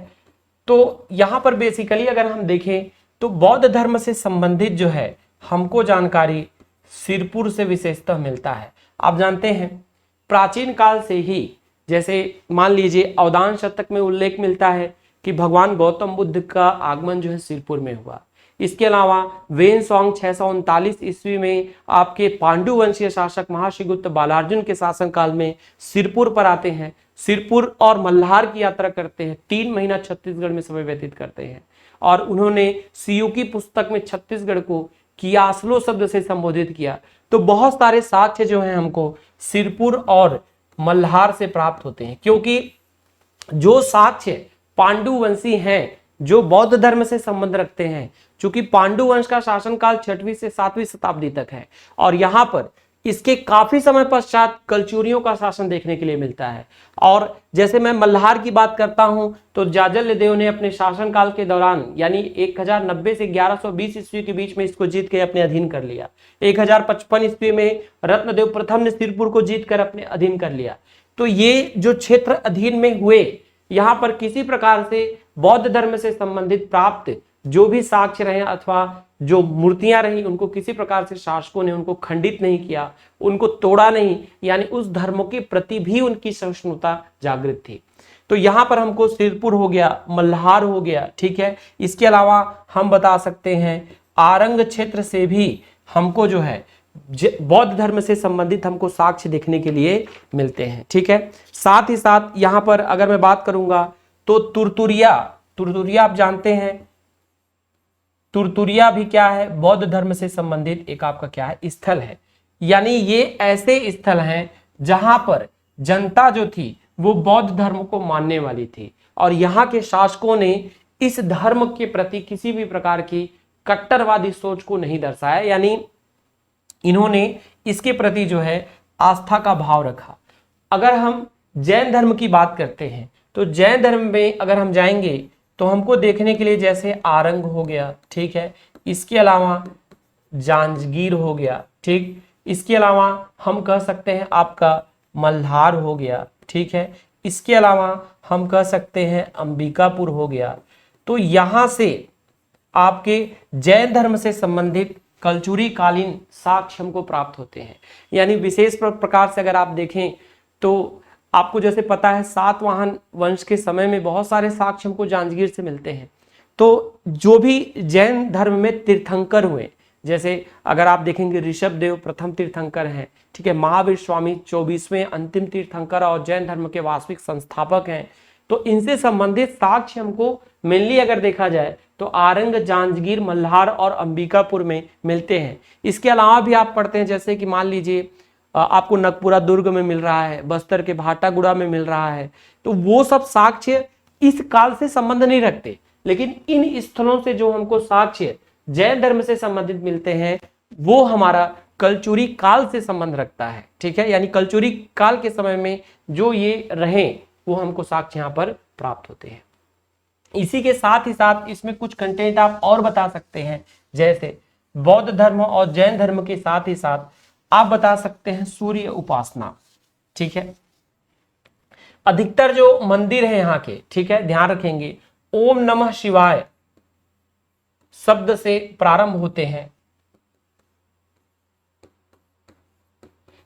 तो यहां पर बेसिकली अगर हम देखें तो बौद्ध धर्म से संबंधित जो है हमको जानकारी सिरपुर से विशेषतः मिलता है। आप जानते हैं प्राचीन काल से ही, जैसे मान लीजिए अवदान शतक में उल्लेख मिलता है कि भगवान गौतम बुद्ध का आगमन जो है सिरपुर में हुआ। इसके अलावा वेनसोंग 639 ईस्वी में आपके पांडु वंशीय शासक महाशिगुप्त बालार्जुन के शासनकाल में सिरपुर पर आते हैं। सिरपुर और मल्हार की यात्रा करते हैं, 3 महीना छत्तीसगढ़ में समय व्यतीत करते हैं। और उन्होंने सीयू की पुस्तक में छत्तीसगढ़ को कियासलो शब्द से संबोधित किया। तो बहुत सारे साक्ष्य जो हैं हमको सिरपुर और मल्हार से प्राप्त होते हैं, क्योंकि जो साक्ष्य पांडुवंशी हैं जो बौद्ध धर्म से संबंध रखते हैं, चूंकि पांडु वंश का शासनकाल 6वीं से 7वीं शताब्दी तक है और यहाँ पर इसके काफी समय पश्चात कलचुरियों का शासन देखने के लिए मिलता है। और जैसे मैं मल्हार की बात करता हूं तो जाजल्यदेव ने अपने शासनकाल के दौरान यानी 1090 से 1120 ईस्वी के बीच में इसको जीत के अपने अधीन कर लिया। 1055 ईस्वी में रत्नदेव प्रथम ने सिरपुर को जीत कर अपने अधीन कर लिया। तो ये जो क्षेत्र अधीन में हुए, यहाँ पर किसी प्रकार से बौद्ध धर्म से संबंधित प्राप्त जो भी साक्ष्य रहे अथवा जो मूर्तियां रही, उनको किसी प्रकार से शासकों ने उनको खंडित नहीं किया, उनको तोड़ा नहीं, यानी उस धर्म के प्रति भी उनकी सहिष्णुता जागृत थी। तो यहां पर हमको सिरपुर हो गया, मल्हार हो गया, ठीक है। इसके अलावा हम बता सकते हैं आरंग क्षेत्र से भी हमको जो है बौद्ध धर्म से संबंधित हमको साक्ष्य देखने के लिए मिलते हैं। ठीक है, साथ ही साथ यहां पर अगर मैं बात करूंगा तो तुरतुरिया, तुरतुरिया आप जानते हैं, तुरतुरिया भी क्या है, बौद्ध धर्म से संबंधित एक आपका क्या है, स्थल है। यानी ये ऐसे स्थल हैं जहां पर जनता जो थी वो बौद्ध धर्म को मानने वाली थी और यहाँ के शासकों ने इस धर्म के प्रति किसी भी प्रकार की कट्टरवादी सोच को नहीं दर्शाया, यानी इन्होंने इसके प्रति जो है आस्था का भाव रखा। अगर हम जैन धर्म की बात करते हैं तो जैन धर्म में अगर हम जाएंगे तो हमको देखने के लिए जैसे आरंग हो गया, ठीक है, इसके अलावा जांजगीर हो गया, ठीक, इसके अलावा हम कह सकते हैं आपका मल्हार हो गया, ठीक है, इसके अलावा हम कह सकते हैं अंबिकापुर हो गया। तो यहां से आपके जैन धर्म से संबंधित कलचुरी कालीन साक्ष्य हमको प्राप्त होते हैं। यानी विशेष प्रकार से अगर आप देखें तो आपको जैसे पता है सातवाहन वंश के समय में बहुत सारे साक्ष्य हमको जांजगीर से मिलते हैं। तो जो भी जैन धर्म में तीर्थंकर हुए, जैसे अगर आप देखेंगे ऋषभ देव प्रथम तीर्थंकर हैं, ठीक है, महावीर स्वामी 24वें अंतिम तीर्थंकर और जैन धर्म के वास्तविक संस्थापक हैं। तो इनसे संबंधित साक्ष्य हमको मेनली अगर देखा जाए तो आरंग, जांजगीर, मल्हार और अंबिकापुर में मिलते हैं। इसके अलावा भी आप पढ़ते हैं जैसे कि मान लीजिए आपको नगपुरा दुर्ग में मिल रहा है, बस्तर के भाटागुड़ा में मिल रहा है। तो वो सब साक्ष्य इस काल से संबंध नहीं रखते, लेकिन इन स्थलों से जो हमको साक्ष्य जैन धर्म से संबंधित मिलते हैं वो हमारा कलचुरी काल से संबंध रखता है। ठीक है, यानी कलचुरी काल के समय में जो ये रहे वो हमको साक्ष्य यहाँ पर प्राप्त होते हैं। इसी के साथ ही साथ इसमें कुछ कंटेंट आप और बता सकते हैं, जैसे बौद्ध धर्म और जैन धर्म के साथ ही साथ आप बता सकते हैं सूर्य उपासना। ठीक है, अधिकतर जो मंदिर है यहाँ के, ठीक है, ध्यान रखेंगे ओम नमः शिवाय शब्द से प्रारंभ होते हैं।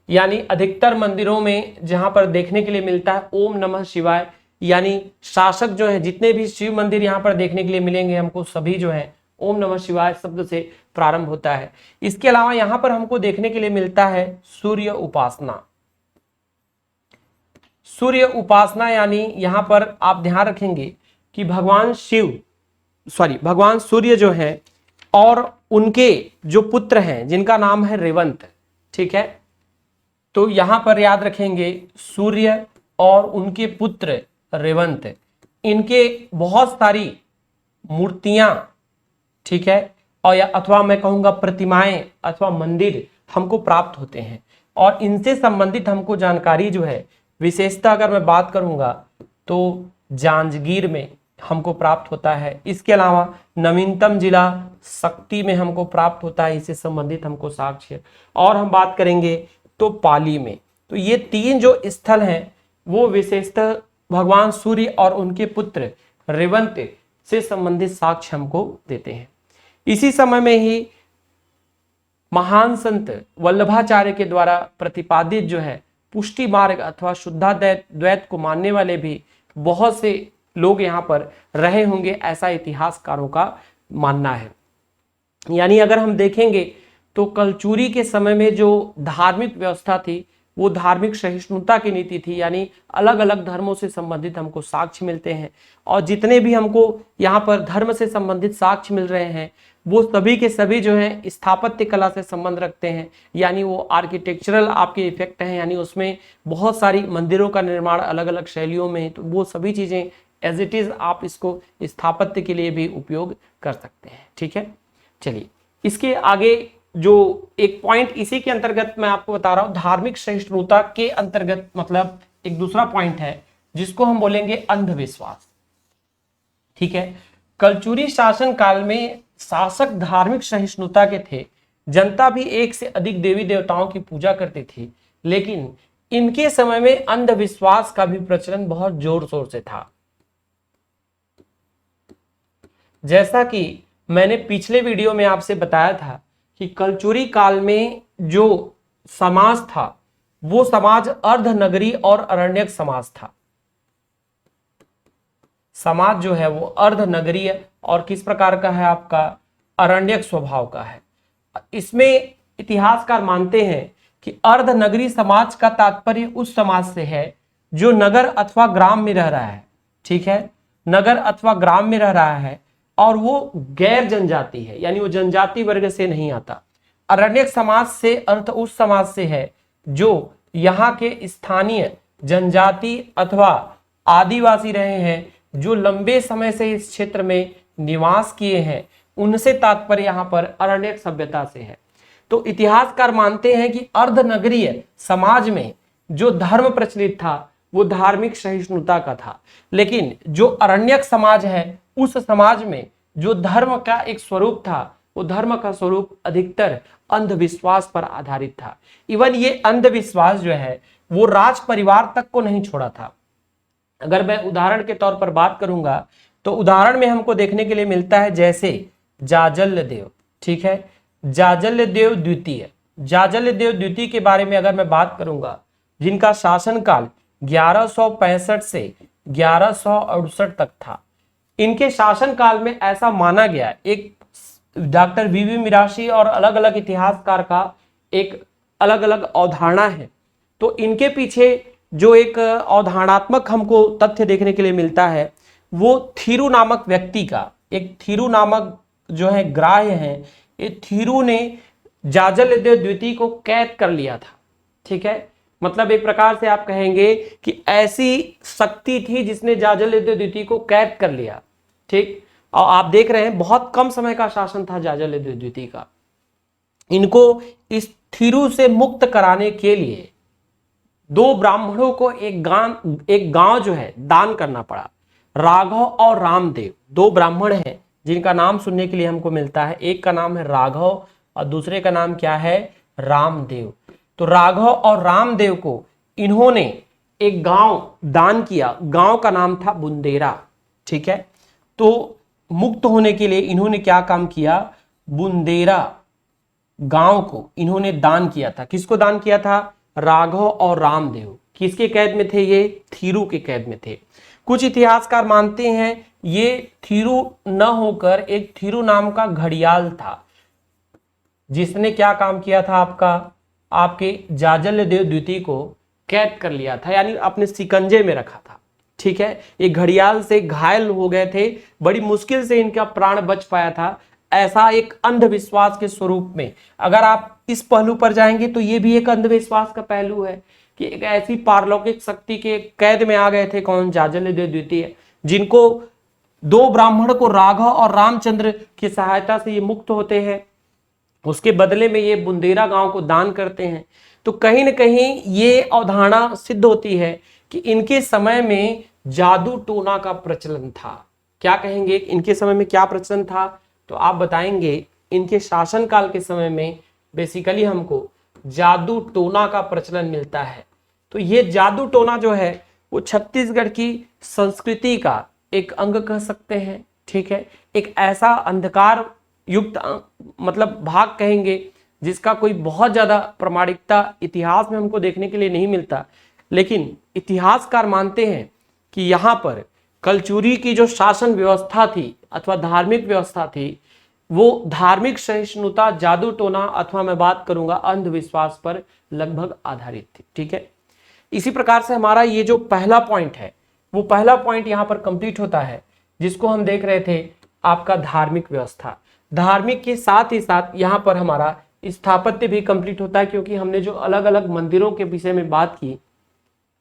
यानी अधिकतर मंदिरों में जहां पर देखने के लिए मिलता है ओम नमः शिवाय, यानी शासक जो है जितने भी शिव मंदिर यहां पर देखने के लिए मिलेंगे हमको सभी जो है ओम नमः शिवाय शब्द से प्रारंभ होता है। इसके अलावा यहां पर हमको देखने के लिए मिलता है सूर्य उपासना। सूर्य उपासना यानी यहां पर आप ध्यान रखेंगे कि भगवान सूर्य जो है और उनके जो पुत्र हैं जिनका नाम है रेवंत, ठीक है, तो यहां पर याद रखेंगे सूर्य और उनके पुत्र रेवंत, इनके बहुत सारी मूर्तियां, ठीक है, और अथवा मैं कहूंगा प्रतिमाएं अथवा मंदिर हमको प्राप्त होते हैं और इनसे संबंधित हमको जानकारी जो है विशेषता अगर मैं बात करूंगा तो जांजगीर में हमको प्राप्त होता है। इसके अलावा नवीनतम जिला शक्ति में हमको प्राप्त होता है, इससे संबंधित हमको साक्ष्य, और हम बात करेंगे तो पाली में। तो ये तीन जो स्थल हैं वो विशेषतः भगवान सूर्य और उनके पुत्र रेवंत से संबंधित साक्ष्य हमको देते हैं। इसी समय में ही महान संत वल्लभाचार्य के द्वारा प्रतिपादित जो है पुष्टि मार्ग अथवा शुद्धाद्वैत को मानने वाले भी बहुत से लोग यहाँ पर रहे होंगे, ऐसा इतिहासकारों का मानना है। यानी अगर हम देखेंगे तो कलचुरी के समय में जो धार्मिक व्यवस्था थी वो धार्मिक सहिष्णुता की नीति थी, यानी अलग अलग धर्मों से संबंधित हमको साक्ष्य मिलते हैं और जितने भी हमको यहाँ पर धर्म से संबंधित साक्ष्य मिल रहे हैं वो सभी के सभी जो है स्थापत्य कला से संबंध रखते हैं। यानी वो आर्किटेक्चरल आपके इफेक्ट हैं, यानी उसमें बहुत सारी मंदिरों का निर्माण अलग अलग शैलियों में, तो वो सभी चीजें एज इट इज आप इसको स्थापत्य के लिए भी उपयोग कर सकते हैं। ठीक है, चलिए इसके आगे जो एक पॉइंट इसी के अंतर्गत मैं आपको बता रहा हूं, धार्मिक सहिष्णुता के अंतर्गत मतलब एक दूसरा पॉइंट है जिसको हम बोलेंगे अंधविश्वास। ठीक है, कलचुरी शासन काल में शासक धार्मिक सहिष्णुता के थे, जनता भी एक से अधिक देवी देवताओं की पूजा करती थी, लेकिन इनके समय में अंधविश्वास का भी प्रचलन बहुत जोर शोर से था। जैसा कि मैंने पिछले वीडियो में आपसे बताया था कि कलचुरी काल में जो समाज था वो समाज अर्धनगरी और अरण्यक समाज था। समाज जो है वो अर्धनगरीय और किस प्रकार का है, आपका अरण्यक स्वभाव का है। इसमें इतिहासकार मानते हैं कि अर्ध नगरी समाज का तात्पर्य उस समाज से है जो नगर अथवा ग्राम में रह रहा है, ठीक है, नगर अथवा ग्राम में रह रहा है और वो गैर जनजाति है, यानी वो जनजाति वर्ग से नहीं आता। अरण्यक समाज से अर्थ उस समाज से है जो यहाँ के स्थानीय जनजाति अथवा आदिवासी रहे हैं, जो लंबे समय से इस क्षेत्र में निवास किए हैं, उनसे तात्पर्य यहाँ पर अरण्यक सभ्यता से है। तो इतिहासकार मानते हैं कि अर्धनगरीय समाज में जो धर्म प्रचलित था वो धार्मिक सहिष्णुता का था, लेकिन जो अरण्यक समाज है उस समाज में जो धर्म का एक स्वरूप था वो धर्म का स्वरूप अधिकतर अंधविश्वास पर आधारित था। इवन ये अंधविश्वास जो है वो राज परिवार तक को नहीं छोड़ा था। अगर मैं उदाहरण के तौर पर बात करूंगा तो उदाहरण में हमको देखने के लिए मिलता है जैसे जाजल्य देव, ठीक है, जाजल्य देव द्वितीय, जाजल्य देव द्वितीय के बारे में अगर मैं बात करूंगा, जिनका शासनकाल 1165 से 1168 तक था। इनके शासनकाल में ऐसा माना गया, एक डॉक्टर वीवी मिराशी और अलग अलग इतिहासकार का एक अलग अलग अवधारणा है। तो इनके पीछे जो एक अवधारणात्मक हमको तथ्य देखने के लिए मिलता है वो थीरू नामक व्यक्ति का, एक थीरू नामक जो है ग्राह्य है, ये थीरू ने जाजल्य देव द्वितीय को कैद कर लिया था, ठीक है, मतलब एक प्रकार से आप कहेंगे कि ऐसी शक्ति थी जिसने जाजल्य देव द्वितीय को कैद कर लिया, ठीक। और आप देख रहे हैं बहुत कम समय का शासन था जाजल्य देव द्वितीय का। इनको इस थीरू से मुक्त कराने के लिए दो ब्राह्मणों को एक गांव जो है दान करना पड़ा। राघव और रामदेव दो ब्राह्मण हैं जिनका नाम सुनने के लिए हमको मिलता है, एक का नाम है राघव और दूसरे का नाम क्या है, रामदेव। तो राघव और रामदेव को इन्होंने एक गांव दान किया, गांव का नाम था बुंदेरा, ठीक है। तो मुक्त होने के लिए इन्होंने क्या काम किया, बुंदेरा गांव को इन्होंने दान किया था। किसको दान किया था, राघव और रामदेव। किसके कैद में थे ये, थीरू के कैद में थे। कुछ इतिहासकार मानते हैं ये थीरू न होकर एक थीरू नाम का घड़ियाल था जिसने क्या काम किया था, आपके जाजल्य देव द्वितीय को कैद कर लिया था, यानी अपने सिकंजे में रखा था, ठीक है। ये घड़ियाल से घायल हो गए थे, बड़ी मुश्किल से इनका प्राण बच पाया था। ऐसा एक अंधविश्वास के स्वरूप में अगर आप इस पहलू पर जाएंगे तो ये भी एक अंधविश्वास का पहलू है कि एक ऐसी पारलौकिक शक्ति के कैद में आ गए थे, कौन, जाजल्य देव द्वितीय, जिनको दो ब्राह्मण को राघव और रामचंद्र की सहायता से ये मुक्त होते हैं, उसके बदले में ये बुंदेरा गांव को दान करते हैं। तो कहीं ना कहीं ये अवधारणा सिद्ध होती है कि इनके समय में जादू टोना का प्रचलन था। क्या कहेंगे, इनके समय में क्या प्रचलन था, तो आप बताएंगे इनके शासनकाल के समय में बेसिकली हमको जादू टोना का प्रचलन मिलता है। तो ये जादू टोना जो है वो छत्तीसगढ़ की संस्कृति का एक अंग कह सकते हैं, ठीक है। एक ऐसा अंधकार युक्त मतलब भाग कहेंगे जिसका कोई बहुत ज्यादा प्रामाणिकता इतिहास में हमको देखने के लिए नहीं मिलता, लेकिन इतिहासकार मानते हैं कि यहाँ पर कलचुरी की जो शासन व्यवस्था थी अथवा धार्मिक व्यवस्था थी वो धार्मिक सहिष्णुता, जादू टोना अथवा मैं बात करूंगा अंधविश्वास पर लगभग आधारित थी, ठीक है। इसी प्रकार से हमारा ये जो पहला पॉइंट है वो पहला पॉइंट यहाँ पर कंप्लीट होता है, जिसको हम देख रहे थे आपका धार्मिक व्यवस्था। धार्मिक के साथ ही साथ यहाँ पर हमारा स्थापत्य भी कंप्लीट होता है, क्योंकि हमने जो अलग अलग मंदिरों के विषय में बात की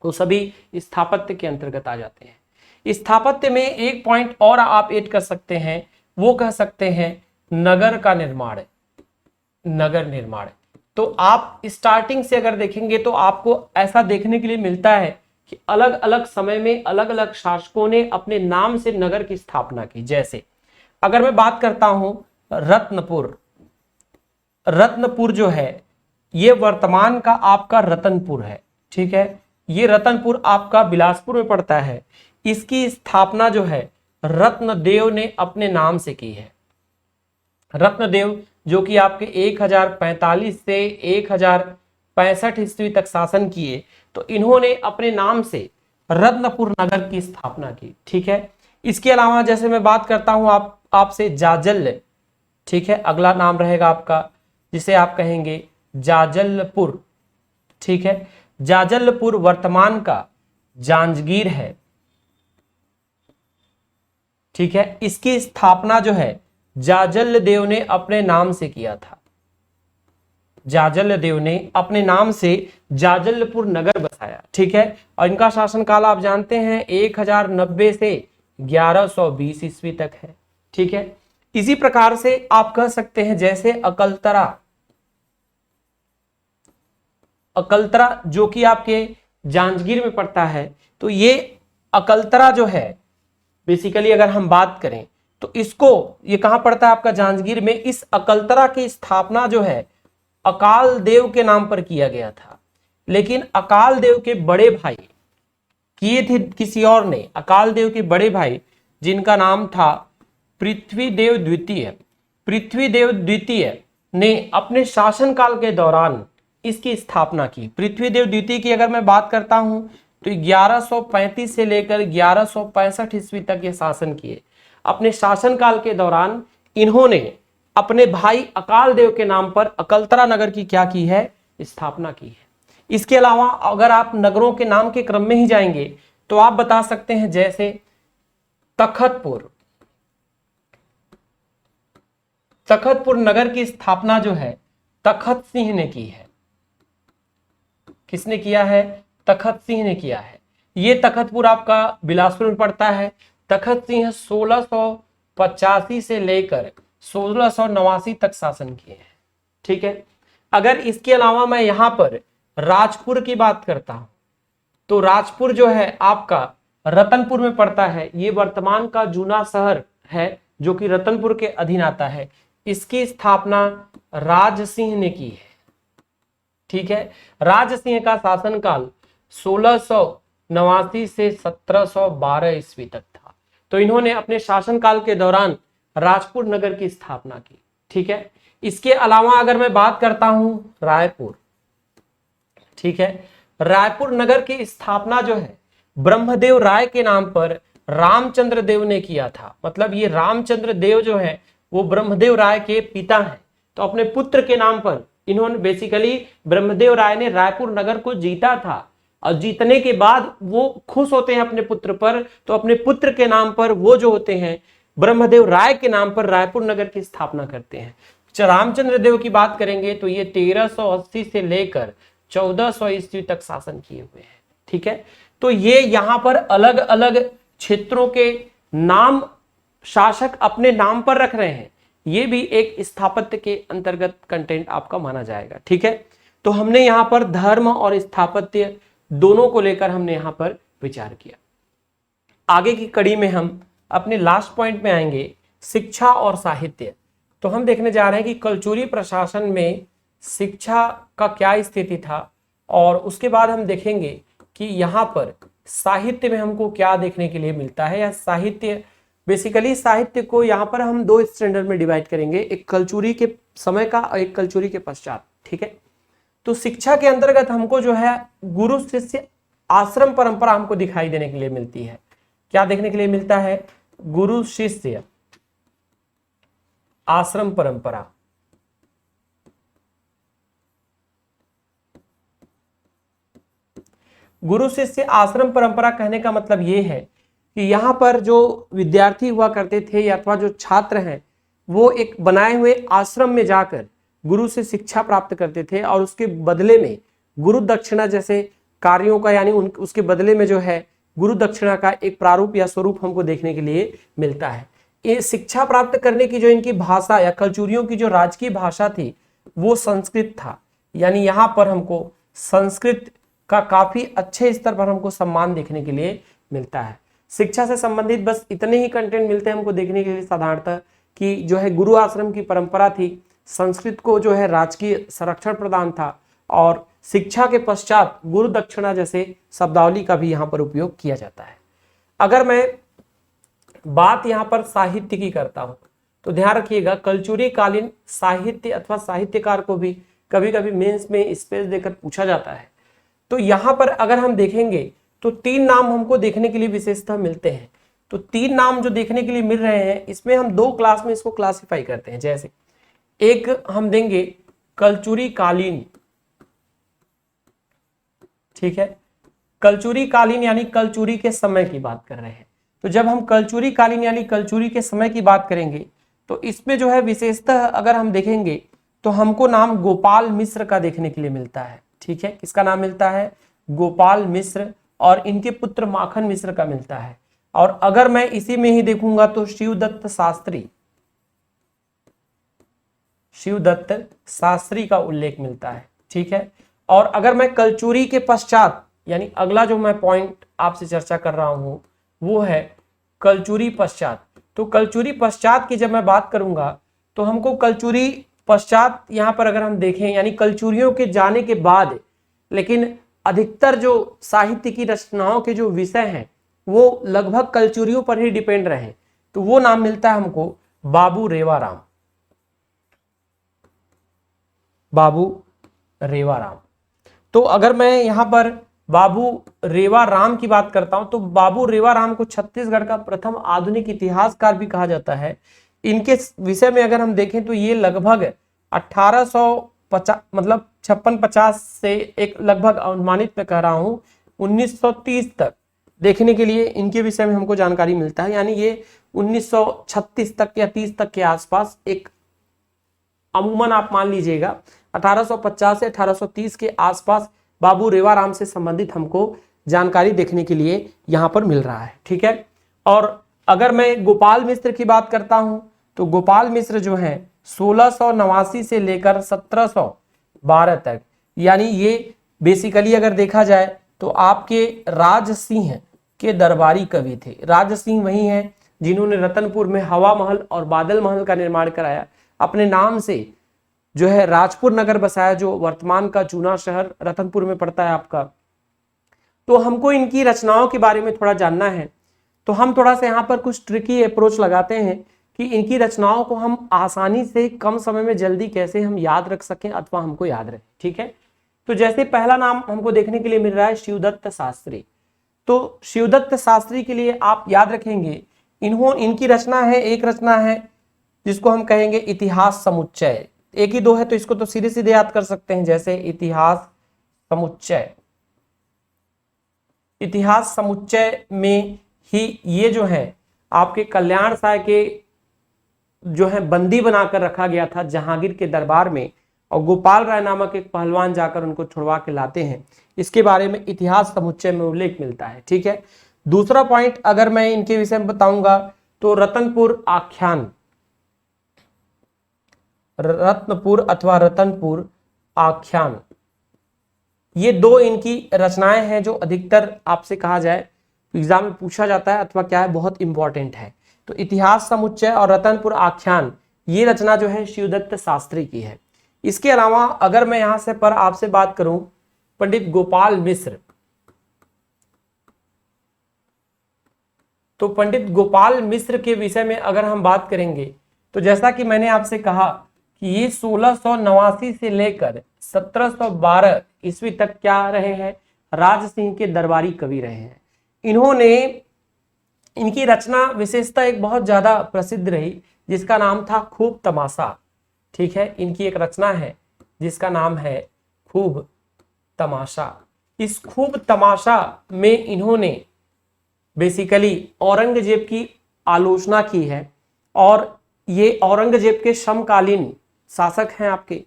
वो सभी स्थापत्य के अंतर्गत आ जाते हैं। स्थापत्य में एक पॉइंट और आप ऐड कर सकते हैं, वो कह सकते हैं नगर का निर्माण, नगर निर्माण। तो आप स्टार्टिंग से अगर देखेंगे तो आपको ऐसा देखने के लिए मिलता है कि अलग अलग समय में अलग अलग शासकों ने अपने नाम से नगर की स्थापना की। जैसे अगर मैं बात करता हूं रत्नपुर, रत्नपुर जो है ये वर्तमान का आपका रतनपुर है, ठीक है। ये रतनपुर आपका बिलासपुर में पड़ता है। इसकी स्थापना जो है रत्नदेव ने अपने नाम से की है। रत्नदेव जो कि आपके 1045 से 1065 ईस्वी तक शासन किए, तो इन्होंने अपने नाम से रत्नपुर नगर की स्थापना की, ठीक है। इसके अलावा जैसे मैं बात करता हूं आपसे जाजल्य, ठीक है, अगला नाम रहेगा आपका। जिसे आप कहेंगे जाजलपुर। ठीक है, जाजलपुर वर्तमान का जांजगीर है। ठीक है, इसकी स्थापना जो है जाजल देव ने अपने नाम से किया था। जाजल देव ने अपने नाम से जाजलपुर नगर बसाया। ठीक है, और इनका शासनकाल आप जानते हैं 1090 से 1120 ईस्वी तक है। ठीक है, इसी प्रकार से आप कह सकते हैं जैसे अकलतरा, अकलतरा जो कि आपके जांजगीर में पड़ता है, तो ये अकलतरा जो है बेसिकली अगर हम बात करें तो इसको, ये कहां पड़ता है आपका जांजगीर में। इस अकलतरा की स्थापना जो है अकाल देव के नाम पर किया गया था, लेकिन अकाल देव के बड़े भाई किए थे किसी और ने। अकाल देव के बड़े भाई जिनका नाम था पृथ्वीदेव द्वितीय, पृथ्वीदेव द्वितीय ने अपने शासनकाल के दौरान इसकी स्थापना की। पृथ्वीदेव द्वितीय की अगर मैं बात करता हूं तो 1135 से लेकर 1165 ईस्वी तक ये शासन किए। अपने शासनकाल के दौरान इन्होंने अपने भाई अकाल देव के नाम पर अकलतरा नगर की क्या की है, स्थापना की है। इसके अलावा अगर आप नगरों के नाम के क्रम में ही जाएंगे तो आप बता सकते हैं जैसे तखतपुर, तखतपुर नगर की स्थापना जो है तखत सिंह ने की है। किसने किया है, तखत सिंह ने किया है। ये तखतपुर आपका बिलासपुर में पड़ता है। तखत सिंह 1685 से लेकर 1689 तक शासन किए हैं। ठीक है, अगर इसके अलावा मैं यहां पर राजपुर की बात करता हूं तो राजपुर जो है आपका रतनपुर में पड़ता है। ये वर्तमान का जूना शहर है जो कि रतनपुर के अधीन आता है। इसकी स्थापना राज सिंह ने की है। ठीक है, राज सिंह का शासनकाल 1689 से 1712 ईस्वी तक था। तो इन्होंने अपने शासनकाल के दौरान राजपुर नगर की स्थापना की। ठीक है, इसके अलावा अगर मैं बात करता हूं रायपुर, ठीक है, रायपुर नगर की स्थापना जो है ब्रह्मदेव राय के नाम पर रामचंद्र देव ने किया था। मतलब ये रामचंद्र देव जो है वो ब्रह्मदेव राय के पिता हैं। तो अपने पुत्र के नाम पर इन्होंने बेसिकली ब्रह्मदेव राय ने रायपुर नगर को जीता था, और जीतने के बाद वो खुश होते हैं अपने पुत्र पर, तो अपने पुत्र के नाम पर वो जो होते हैं ब्रह्मदेव राय के नाम पर रायपुर नगर की स्थापना करते हैं। रामचंद्र देव की बात करेंगे तो ये 1380 से लेकर 1400 ईस्वी तक शासन किए हुए हैं। ठीक है, तो ये यहाँ पर अलग अलग क्षेत्रों के नाम शासक अपने नाम पर रख रहे हैं। ये भी एक स्थापत्य के अंतर्गत कंटेंट आपका माना जाएगा। ठीक है, तो हमने यहाँ पर धर्म और स्थापत्य दोनों को लेकर हमने यहाँ पर विचार किया। आगे की कड़ी में हम अपने लास्ट पॉइंट में आएंगे, शिक्षा और साहित्य। तो हम देखने जा रहे हैं कि कलचुरी प्रशासन में शिक्षा का क्या स्थिति था, और उसके बाद हम देखेंगे कि यहाँ पर साहित्य में हमको क्या देखने के लिए मिलता है, या साहित्य बेसिकली साहित्य को यहाँ पर हम दो स्टैंडर्ड में डिवाइड करेंगे, एक कलचुरी के समय का और एक कलचुरी के पश्चात। ठीक है, तो शिक्षा के अंतर्गत हमको जो है गुरु शिष्य आश्रम परंपरा हमको दिखाई देने के लिए मिलती है। क्या देखने के लिए मिलता है, गुरु शिष्य आश्रम परंपरा। गुरु शिष्य आश्रम परंपरा कहने का मतलब ये है कि यहाँ पर जो विद्यार्थी हुआ करते थे अथवा जो छात्र हैं वो एक बनाए हुए आश्रम में जाकर गुरु से शिक्षा प्राप्त करते थे, और उसके बदले में गुरु दक्षिणा जैसे कार्यों का, यानी उसके बदले में जो है गुरु दक्षिणा का एक प्रारूप या स्वरूप हमको देखने के लिए मिलता है। ये शिक्षा प्राप्त करने की जो इनकी भाषा या कलचुरियों की जो राजकीय भाषा थी वो संस्कृत था। यानी यहाँ पर हमको संस्कृत का काफी अच्छे स्तर पर हमको सम्मान देखने के लिए मिलता है। शिक्षा से संबंधित बस इतने ही कंटेंट मिलते हैं हमको देखने के लिए साधारणतः, कि जो है गुरु आश्रम की परंपरा थी, संस्कृत को जो है राजकीय संरक्षण प्रदान था, और शिक्षा के पश्चात गुरु दक्षिणा जैसे शब्दावली का भी यहाँ पर उपयोग किया जाता है। अगर मैं बात यहाँ पर साहित्य की करता हूँ तो ध्यान रखिएगा, कलचुरी कालीन साहित्य अथवा साहित्यकार को भी कभी कभी मेंस में स्पेस देकर पूछा जाता है। तो यहाँ पर अगर हम देखेंगे तो तीन नाम हमको देखने के लिए विशेषतः मिलते हैं। तो तीन नाम जो देखने के लिए मिल रहे हैं, इसमें हम दो क्लास में इसको क्लासिफाई करते हैं। जैसे एक हम देंगे कलचुरी कालीन, ठीक है, कलचुरी कालीन यानी कलचुरी के समय की बात कर रहे हैं। तो जब हम कलचुरी कालीन यानी कलचुरी के समय की बात करेंगे तो इसमें जो है विशेषतः अगर हम देखेंगे तो हमको नाम गोपाल मिश्र का देखने के लिए मिलता है, ठीक है, किसका नाम मिलता है, गोपाल मिश्र, और इनके पुत्र माखन मिश्र का मिलता है। और अगर मैं इसी में ही देखूंगा तो शिवदत्त शास्त्री, शिवदत्त शास्त्री का उल्लेख मिलता है, ठीक है। और अगर मैं कलचुरी के पश्चात यानी अगला जो मैं पॉइंट आपसे चर्चा कर रहा हूं वो है कलचुरी पश्चात। तो कलचुरी पश्चात की जब मैं बात करूंगा तो हमको कलचुरी पश्चात यहां पर अगर हम देखें यानी कलचुरियों के जाने के बाद, लेकिन अधिकतर जो साहित्य की रचनाओं के जो विषय हैं वो लगभग कलचुरियों पर ही डिपेंड रहे, तो वो नाम मिलता है हमको बाबू रेवाराम, बाबू रेवाराम। तो अगर मैं यहां पर बाबू रेवाराम की बात करता हूं तो बाबू रेवाराम को छत्तीसगढ़ का प्रथम आधुनिक इतिहासकार भी कहा जाता है। इनके विषय में अगर हम देखें तो ये लगभग 1850 मतलब 56-50 से एक लगभग अनुमानित मैं कह रहा हूं 1930 तक देखने के लिए इनके विषय में हमको जानकारी मिलता है, यानी ये 1936 तक या 30 तक के आसपास एक अमूमन आप मान लीजिएगा 1850 से 1830 के आसपास बाबू रेवाराम से संबंधित हमको जानकारी देखने के लिए यहां पर मिल रहा है, ठीक है। और अगर मैं गोपाल मिश्र की बात करता हूं तो गोपाल मिश्र जो है 1689 से लेकर 1712 तक, यानी ये बेसिकली अगर देखा जाए तो आपके राज सिंह के दरबारी कवि थे। राज सिंह वही हैं जिन्होंने रतनपुर में हवा महल और बादल महल का निर्माण कराया, अपने नाम से जो है राजपुर नगर बसाया जो वर्तमान का चूना शहर रतनपुर में पड़ता है आपका। तो हमको इनकी रचनाओं के बारे में थोड़ा जानना है, तो हम थोड़ा सा यहाँ पर कुछ ट्रिकी अप्रोच लगाते हैं कि इनकी रचनाओं को हम आसानी से कम समय में जल्दी कैसे हम याद रख सकें अथवा हमको याद रहे, ठीक है। तो जैसे पहला नाम हमको देखने के लिए मिल रहा है शिवदत्त शास्त्री। तो शिवदत्त शास्त्री के लिए आप याद रखेंगे इनकी रचना है, एक रचना है जिसको हम कहेंगे इतिहास समुच्चय। एक ही दो है तो इसको तो सीधे सीधे याद कर सकते हैं, जैसे इतिहास समुच्चय। इतिहास समुच्चय में ही ये जो है आपके कल्याण साय के जो है बंदी बनाकर रखा गया था जहांगीर के दरबार में, और गोपाल राय नामक एक पहलवान जाकर उनको छुड़वा के लाते हैं, इसके बारे में इतिहास समुच्चय में उल्लेख मिलता है, ठीक है। दूसरा पॉइंट अगर मैं इनके विषय में बताऊंगा तो रतनपुर आख्यान, रत्नपुर अथवा रतनपुर आख्यान, ये दो इनकी रचनाएं हैं जो अधिकतर आपसे कहा जाए एग्जाम में पूछा जाता है अथवा क्या है बहुत इंपॉर्टेंट है। तो इतिहास समुच्चय और रतनपुर आख्यान ये रचना जो है शिवदत्त शास्त्री की है। इसके अलावा अगर मैं यहां से पर आपसे बात करूं पंडित गोपाल मिश्र, तो पंडित गोपाल मिश्र के विषय में अगर हम बात करेंगे तो जैसा कि मैंने आपसे कहा कि ये 1689 से लेकर 1712 ईस्वी तक क्या रहे हैं, राज सिंह के दरबारी कवि रहे हैं। इन्होंने इनकी रचना विशेषता एक बहुत ज्यादा प्रसिद्ध रही जिसका नाम था खूब तमाशा, ठीक है। इनकी एक रचना है जिसका नाम है खूब तमाशा। इस खूब तमाशा में इन्होंने बेसिकली औरंगजेब की आलोचना की है, और ये औरंगजेब के समकालीन शासक हैं आपके।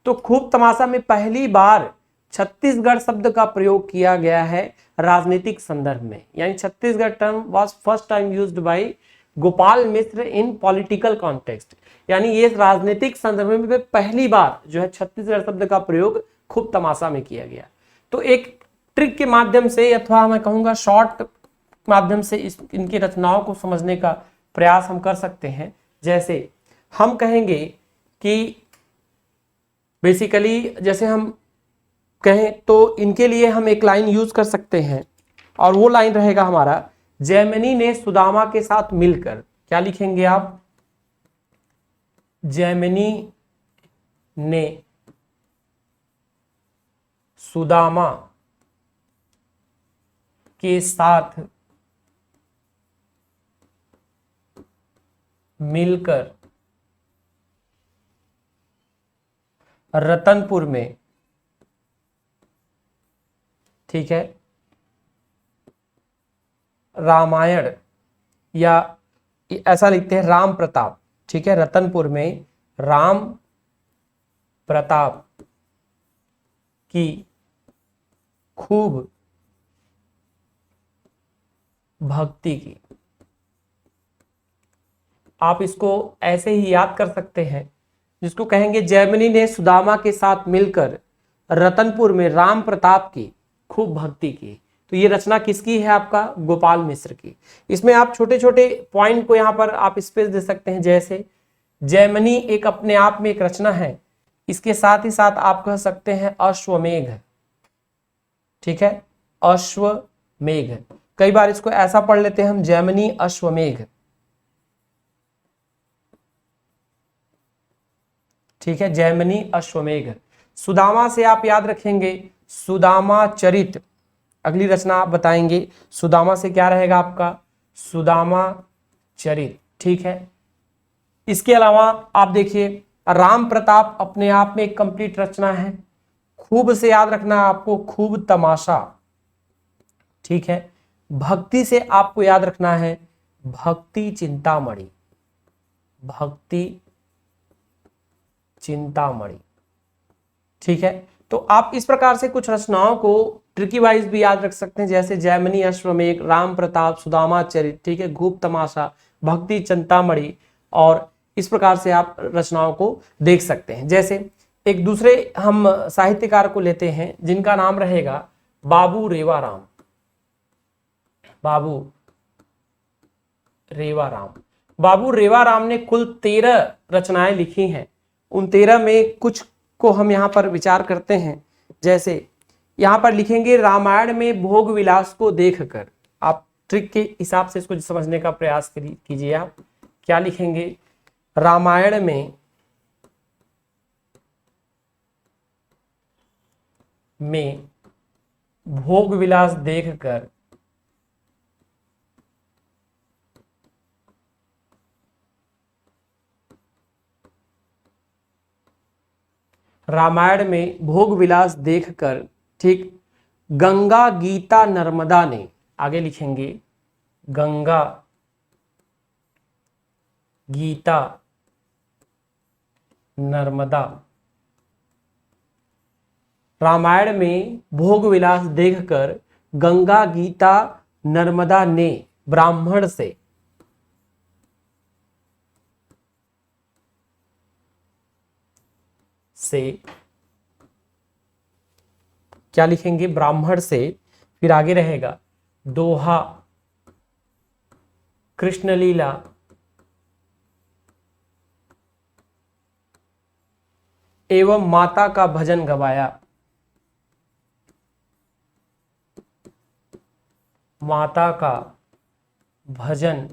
तो खूब तमाशा में पहली बार छत्तीसगढ़ शब्द का प्रयोग किया गया है राजनीतिक संदर्भ में, यानी Chhattisgarh term was first time used by Gopal Mishra in political context, यानी ये राजनीतिक संदर्भ में पहली बार जो है छत्तीसगढ़ शब्द का प्रयोग खूब तमाशा में किया गया। तो एक ट्रिक के माध्यम से अथवा मैं कहूंगा शॉर्ट माध्यम से इनकी रचनाओं को समझने का प्रयास हम कर सकते हैं। जैसे हम कहेंगे कि बेसिकली जैसे हम कहें तो इनके लिए हम एक लाइन यूज कर सकते हैं, और वो लाइन रहेगा हमारा जैमिनी ने सुदामा के साथ मिलकर, क्या लिखेंगे आप, जैमिनी ने सुदामा के साथ मिलकर रतनपुर में, ठीक है, रामायण, या ऐसा लिखते हैं राम प्रताप, ठीक है, रतनपुर में राम प्रताप की खूब भक्ति की। आप इसको ऐसे ही याद कर सकते हैं, जिसको कहेंगे जैमिनी ने सुदामा के साथ मिलकर रतनपुर में राम प्रताप की खूब भक्ति की। तो ये रचना किसकी है? आपका गोपाल मिश्र की। इसमें आप छोटे छोटे पॉइंट को यहाँ पर आप स्पेस दे सकते हैं, जैसे जैमिनी एक अपने आप में एक रचना है, इसके साथ ही साथ आप कह सकते हैं अश्वमेघ, ठीक है, अश्वमेघ। कई बार इसको ऐसा पढ़ लेते हैं हम, जैमिनी अश्वमेघ, ठीक है, जैमिनी अश्वमेघ। सुदामा से आप याद रखेंगे सुदामा चरित, अगली रचना आप बताएंगे सुदामा से क्या रहेगा आपका? सुदामा चरित, ठीक है। इसके अलावा आप देखिए राम प्रताप अपने आप में एक कंप्लीट रचना है। खूब से याद रखना है आपको, खूब तमाशा, ठीक है। भक्ति से आपको याद रखना है भक्ति चिंतामणि, भक्ति चिंतामणि, ठीक है। तो आप इस प्रकार से कुछ रचनाओं को ट्रिकी वाइज भी याद रख सकते हैं, जैसे जैमिनी अश्वमेघ, राम प्रताप, सुदामा चरित, ठीक है, खूब तमाशा, भक्ति चिंतामणि, और इस प्रकार से आप रचनाओं को देख सकते हैं। जैसे एक दूसरे हम साहित्यकार को लेते हैं जिनका नाम रहेगा बाबू रेवाराम, बाबू रेवाराम। बाबू रेवाराम ने कुल 13 रचनाएं लिखी हैं। उन 13 में कुछ को हम यहाँ पर विचार करते हैं। जैसे यहाँ पर लिखेंगे रामायण में भोग विलास को देखकर, आप ट्रिक के हिसाब से इसको समझने का प्रयास कीजिए। आप क्या लिखेंगे? रामायण में भोग विलास देखकर रामायण में भोग विलास देखकर, ठीक, गंगा गीता नर्मदा ने, आगे लिखेंगे गंगा गीता नर्मदा, रामायण में भोग विलास देखकर गंगा गीता नर्मदा ने ब्राह्मण से क्या लिखेंगे? ब्राह्मण से, फिर आगे रहेगा दोहा कृष्ण लीला एवं माता का भजन गवाया, माता का भजन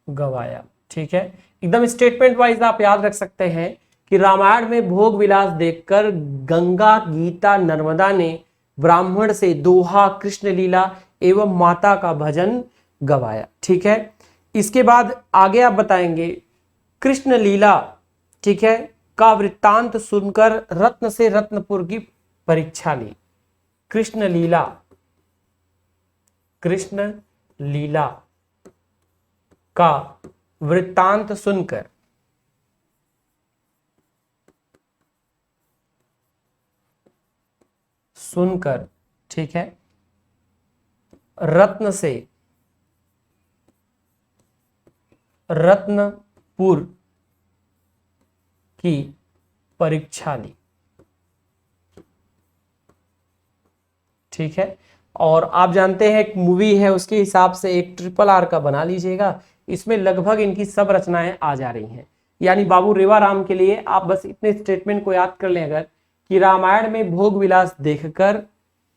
गवाया, ठीक है। एकदम स्टेटमेंट वाइज आप याद रख सकते हैं कि रामायण में भोग विलास देखकर गंगा गीता नर्मदा ने ब्राह्मण से दोहा कृष्ण लीला एवं माता का भजन गवाया, ठीक है। इसके बाद आगे आप बताएंगे कृष्ण लीला, ठीक है, का वृत्तांत सुनकर रत्न से रत्नपुर की परीक्षा ली। कृष्ण लीला, कृष्ण लीला का वृत्तांत सुनकर ठीक है, रत्न से रत्नपुर की परीक्षा ली, ठीक है। और आप जानते हैं एक मूवी है, उसके हिसाब से एक RRR का बना लीजिएगा। इसमें लगभग इनकी सब रचनाएं आ जा रही हैं। यानी बाबू रेवाराम के लिए आप बस इतने स्टेटमेंट को याद कर लें अगर, कि रामायण में भोग विलास देखकर,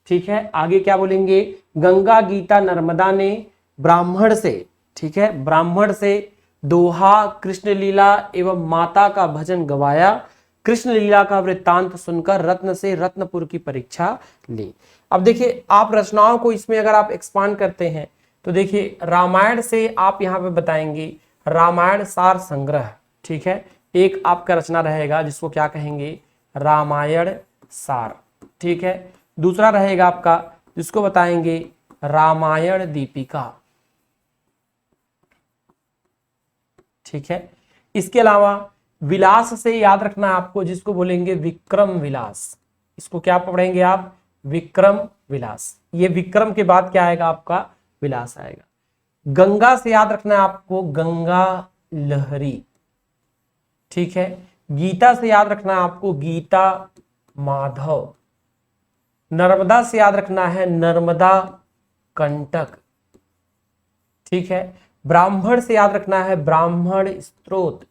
ठीक है, आगे क्या बोलेंगे? गंगा गीता नर्मदा ने ब्राह्मण से, ठीक है, ब्राह्मण से दोहा कृष्ण लीला एवं माता का भजन गवाया, कृष्ण लीला का वृत्तांत सुनकर रत्न से रत्नपुर की परीक्षा ली। अब देखिए आप रचनाओं को इसमें अगर आप एक्सपांड करते हैं तो देखिए रामायण से आप यहाँ पे बताएंगे रामायण सार संग्रह, ठीक है, एक आपका रचना रहेगा जिसको क्या कहेंगे, रामायण सार। ठीक है, दूसरा रहेगा आपका जिसको बताएंगे रामायण दीपिका। ठीक है, इसके अलावा विलास से याद रखना है आपको, जिसको बोलेंगे विक्रम विलास। इसको क्या पढ़ेंगे आप, विक्रम विलास। ये विक्रम के बाद क्या आएगा आपका, विलास आएगा। गंगा से याद रखना है आपको, गंगा लहरी। ठीक है, गीता से याद रखना है आपको, गीता माधव। नर्मदा से याद रखना है, नर्मदा कंटक। ठीक है, ब्राह्मण से याद रखना है, ब्राह्मण स्त्रोत।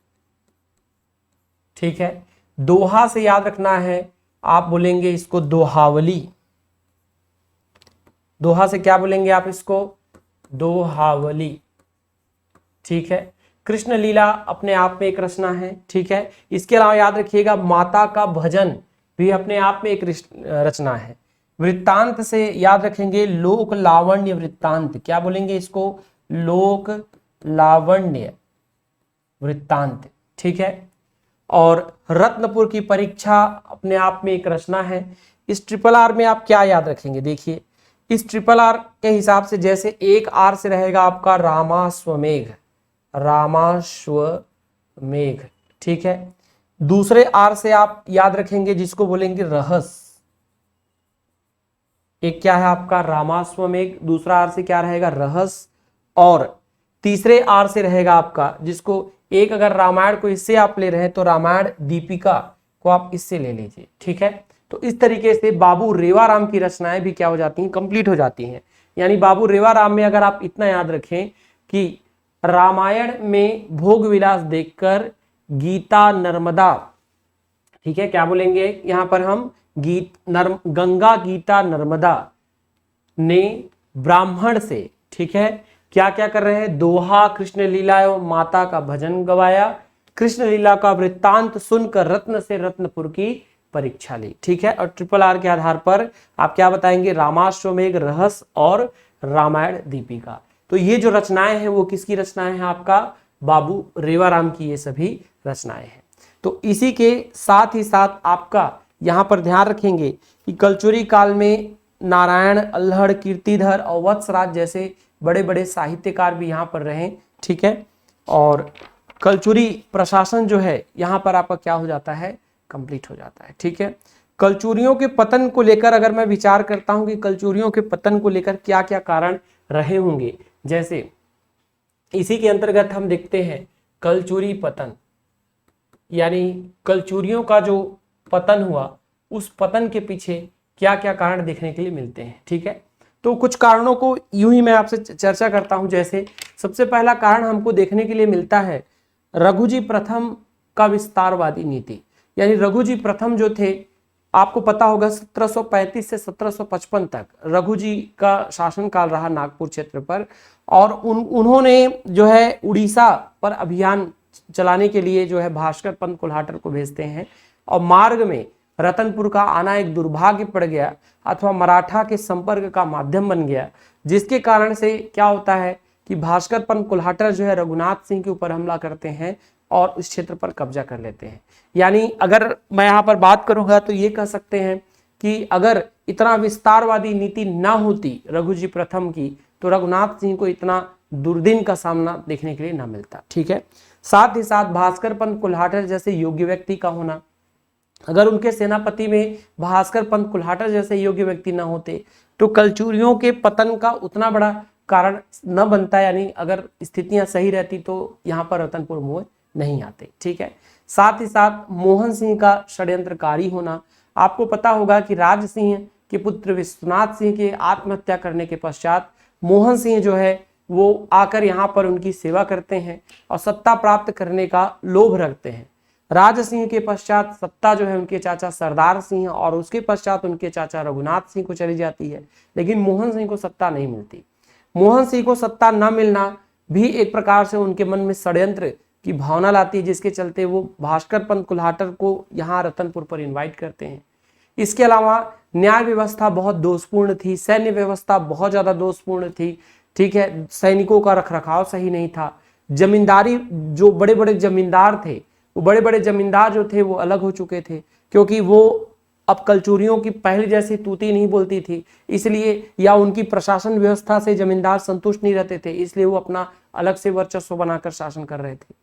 ठीक है, दोहा से याद रखना है, आप बोलेंगे इसको दोहावली। दोहा से क्या बोलेंगे आप इसको, दोहावली। ठीक है, कृष्ण लीला अपने आप में एक रचना है। ठीक है, इसके अलावा याद रखिएगा माता का भजन भी अपने आप में एक रचना है। वृत्तांत से याद रखेंगे लोक लावण्य वृत्तांत। क्या बोलेंगे इसको, लोक लावण्य वृत्तांत। ठीक है, और रत्नपुर की परीक्षा अपने आप में एक रचना है। इस ट्रिपल आर में आप क्या याद रखेंगे, देखिए इस ट्रिपल आर के हिसाब से जैसे एक आर से रहेगा आपका रामाश्वमेघ, रामाश्वमेघ। ठीक है, दूसरे आर से आप याद रखेंगे जिसको बोलेंगे रहस। एक क्या है आपका रामाश्वमेघ, दूसरा आर से क्या रहेगा रहस, और तीसरे आर से रहेगा आपका जिसको एक अगर रामायण को इससे आप ले रहे हैं तो रामायण दीपिका को आप इससे ले लीजिए। ठीक है, तो इस तरीके से बाबू रेवाराम की रचनाएं भी क्या हो जाती हैं, कंप्लीट हो जाती हैं। यानी बाबू रेवाराम में अगर आप इतना याद रखें कि रामायण में भोग विलास देखकर गीता नर्मदा, ठीक है, क्या बोलेंगे यहां पर हम गंगा गीता नर्मदा ने ब्राह्मण से, ठीक है, क्या क्या कर रहे हैं, दोहा, कृष्ण लीला एवं माता का भजन गवाया, कृष्ण लीला का वृत्तांत सुनकर रत्न से रत्नपुर की परीक्षा ली। ठीक है, और ट्रिपल आर के आधार पर आप क्या बताएंगे, रामाश्वमेघ, रहस और रामायण दीपिका। तो ये जो रचनाएं हैं वो किसकी रचनाएं हैं, आपका बाबू रेवाराम की ये सभी रचनाएं हैं। तो इसी के साथ ही साथ आपका यहाँ पर ध्यान रखेंगे कि कलचुरी काल में नारायण, अल्हड़, कीर्तिधर और वत्सराज जैसे बड़े बड़े साहित्यकार भी यहाँ पर रहे। ठीक है, और कलचुरी प्रशासन जो है यहाँ पर आपका क्या हो जाता है, कंप्लीट हो जाता है। ठीक है, कलचुरियों के पतन को लेकर अगर मैं विचार करता हूं कि कलचुरियों के पतन को लेकर क्या क्या कारण रहे होंगे, जैसे इसी के अंतर्गत हम देखते हैं कलचुरी पतन, यानी कलचुरियों का जो पतन हुआ उस पतन के पीछे क्या क्या कारण देखने के लिए मिलते हैं। ठीक है, तो कुछ कारणों को यूं ही मैं आपसे चर्चा करता हूं। जैसे सबसे पहला कारण हमको देखने के लिए मिलता है रघुजी प्रथम का विस्तारवादी नीति। यानी रघुजी प्रथम जो थे, आपको पता होगा 1735 से 1755 तक रघुजी का शासनकाल रहा नागपुर क्षेत्र पर, और उन्होंने जो है उड़ीसा पर अभियान चलाने के लिए जो है भास्कर पंत कुल्हाटर को भेजते हैं, और मार्ग में रतनपुर का आना एक दुर्भाग्य पड़ गया अथवा मराठा के संपर्क का माध्यम बन गया, जिसके कारण से क्या होता है कि भास्कर पंत कुल्हाटर जो है रघुनाथ सिंह के ऊपर हमला करते हैं और उस क्षेत्र पर कब्जा कर लेते हैं। यानी अगर मैं यहाँ पर बात करूंगा तो ये कह सकते हैं कि अगर इतना विस्तारवादी नीति ना होती रघुजी प्रथम की तो रघुनाथ सिंह को इतना दुर्दिन का सामना देखने के लिए ना मिलता। ठीक है, साथ ही साथ भास्कर पंत कुल्हाटर जैसे योग्य व्यक्ति का होना, अगर उनके सेनापति में भास्कर पंत कुल्हाटर जैसे योग्य व्यक्ति ना होते तो कलचुरियों के पतन का उतना बड़ा कारण न बनता। यानी अगर स्थितियां सही रहती तो यहाँ पर रतनपुर मोह नहीं आते। ठीक है, साथ ही साथ मोहन सिंह का षड्यंत्रकारी होना, आपको पता होगा कि राज सिंह के पुत्र विश्वनाथ सिंह के आत्महत्या करने के पश्चात मोहन सिंह जो है वो आकर यहाँ पर उनकी सेवा करते हैं और सत्ता प्राप्त करने का लोभ रखते हैं। राज सिंह के पश्चात सत्ता जो है उनके चाचा सरदार सिंह और उसके पश्चात उनके चाचा रघुनाथ सिंह को चली जाती है, लेकिन मोहन सिंह को सत्ता नहीं मिलती। मोहन सिंह को सत्ता न मिलना भी एक प्रकार से उनके मन में षड्यंत्र की भावना लाती है, जिसके चलते वो भास्कर पंत कुल्हाटर को यहाँ रतनपुर पर इनवाइट करते हैं। इसके अलावा न्याय व्यवस्था बहुत दोषपूर्ण थी, सैन्य व्यवस्था बहुत ज्यादा दोषपूर्ण थी। ठीक है, सैनिकों का रखरखाव सही नहीं था, जमींदारी जो बड़े बड़े जमींदार थे वो बड़े बड़े जमींदार जो थे वो अलग हो चुके थे, क्योंकि वो अब कलचुरियों की पहले जैसी तूती नहीं बोलती थी, इसलिए या उनकी प्रशासन व्यवस्था से जमींदार संतुष्ट नहीं रहते थे, इसलिए वो अपना अलग से वर्चस्व बनाकर शासन कर रहे थे।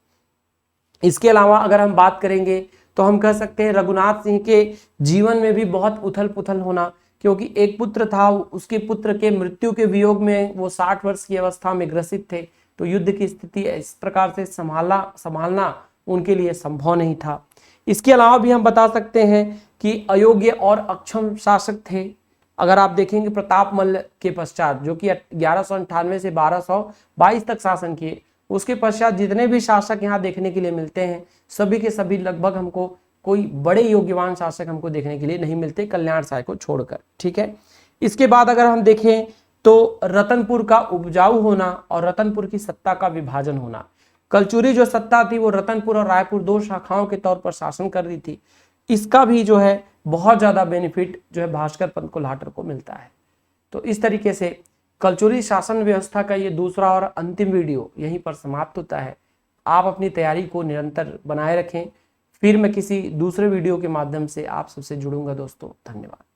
इसके अलावा अगर हम बात करेंगे तो हम कह सकते हैं रघुनाथ सिंह के जीवन में भी बहुत उथल पुथल होना, क्योंकि एक पुत्र था, उसके पुत्र के मृत्यु के वियोग में वो 60 वर्ष की अवस्था में ग्रसित थे, तो युद्ध की स्थिति इस प्रकार से संभालना उनके लिए संभव नहीं था। इसके अलावा भी हम बता सकते हैं कि अयोग्य और अक्षम शासक थे। अगर आप देखेंगे प्रताप मल्ल के पश्चात, जो कि 1198 से 1222 तक शासन किए, उसके पश्चात जितने भी शासक यहाँ देखने के लिए मिलते हैं, सभी के सभी लगभग हमको कोई बड़े योग्यवान शासक हमको देखने के लिए नहीं मिलते, कल्याण साय को छोड़कर। ठीक है, इसके बाद अगर हम देखें तो रतनपुर का उपजाऊ होना और रतनपुर की सत्ता का विभाजन होना। कलचुरी जो सत्ता थी वो रतनपुर और रायपुर दो शाखाओं के तौर पर शासन कर रही थी। इसका भी जो है बहुत ज्यादा बेनिफिट जो है भास्कर पंत कोल्हाटर को मिलता है। तो इस तरीके से कलचुरी शासन व्यवस्था का ये दूसरा और अंतिम वीडियो यहीं पर समाप्त होता है। आप अपनी तैयारी को निरंतर बनाए रखें। फिर मैं किसी दूसरे वीडियो के माध्यम से आप सबसे जुड़ूंगा दोस्तों। धन्यवाद।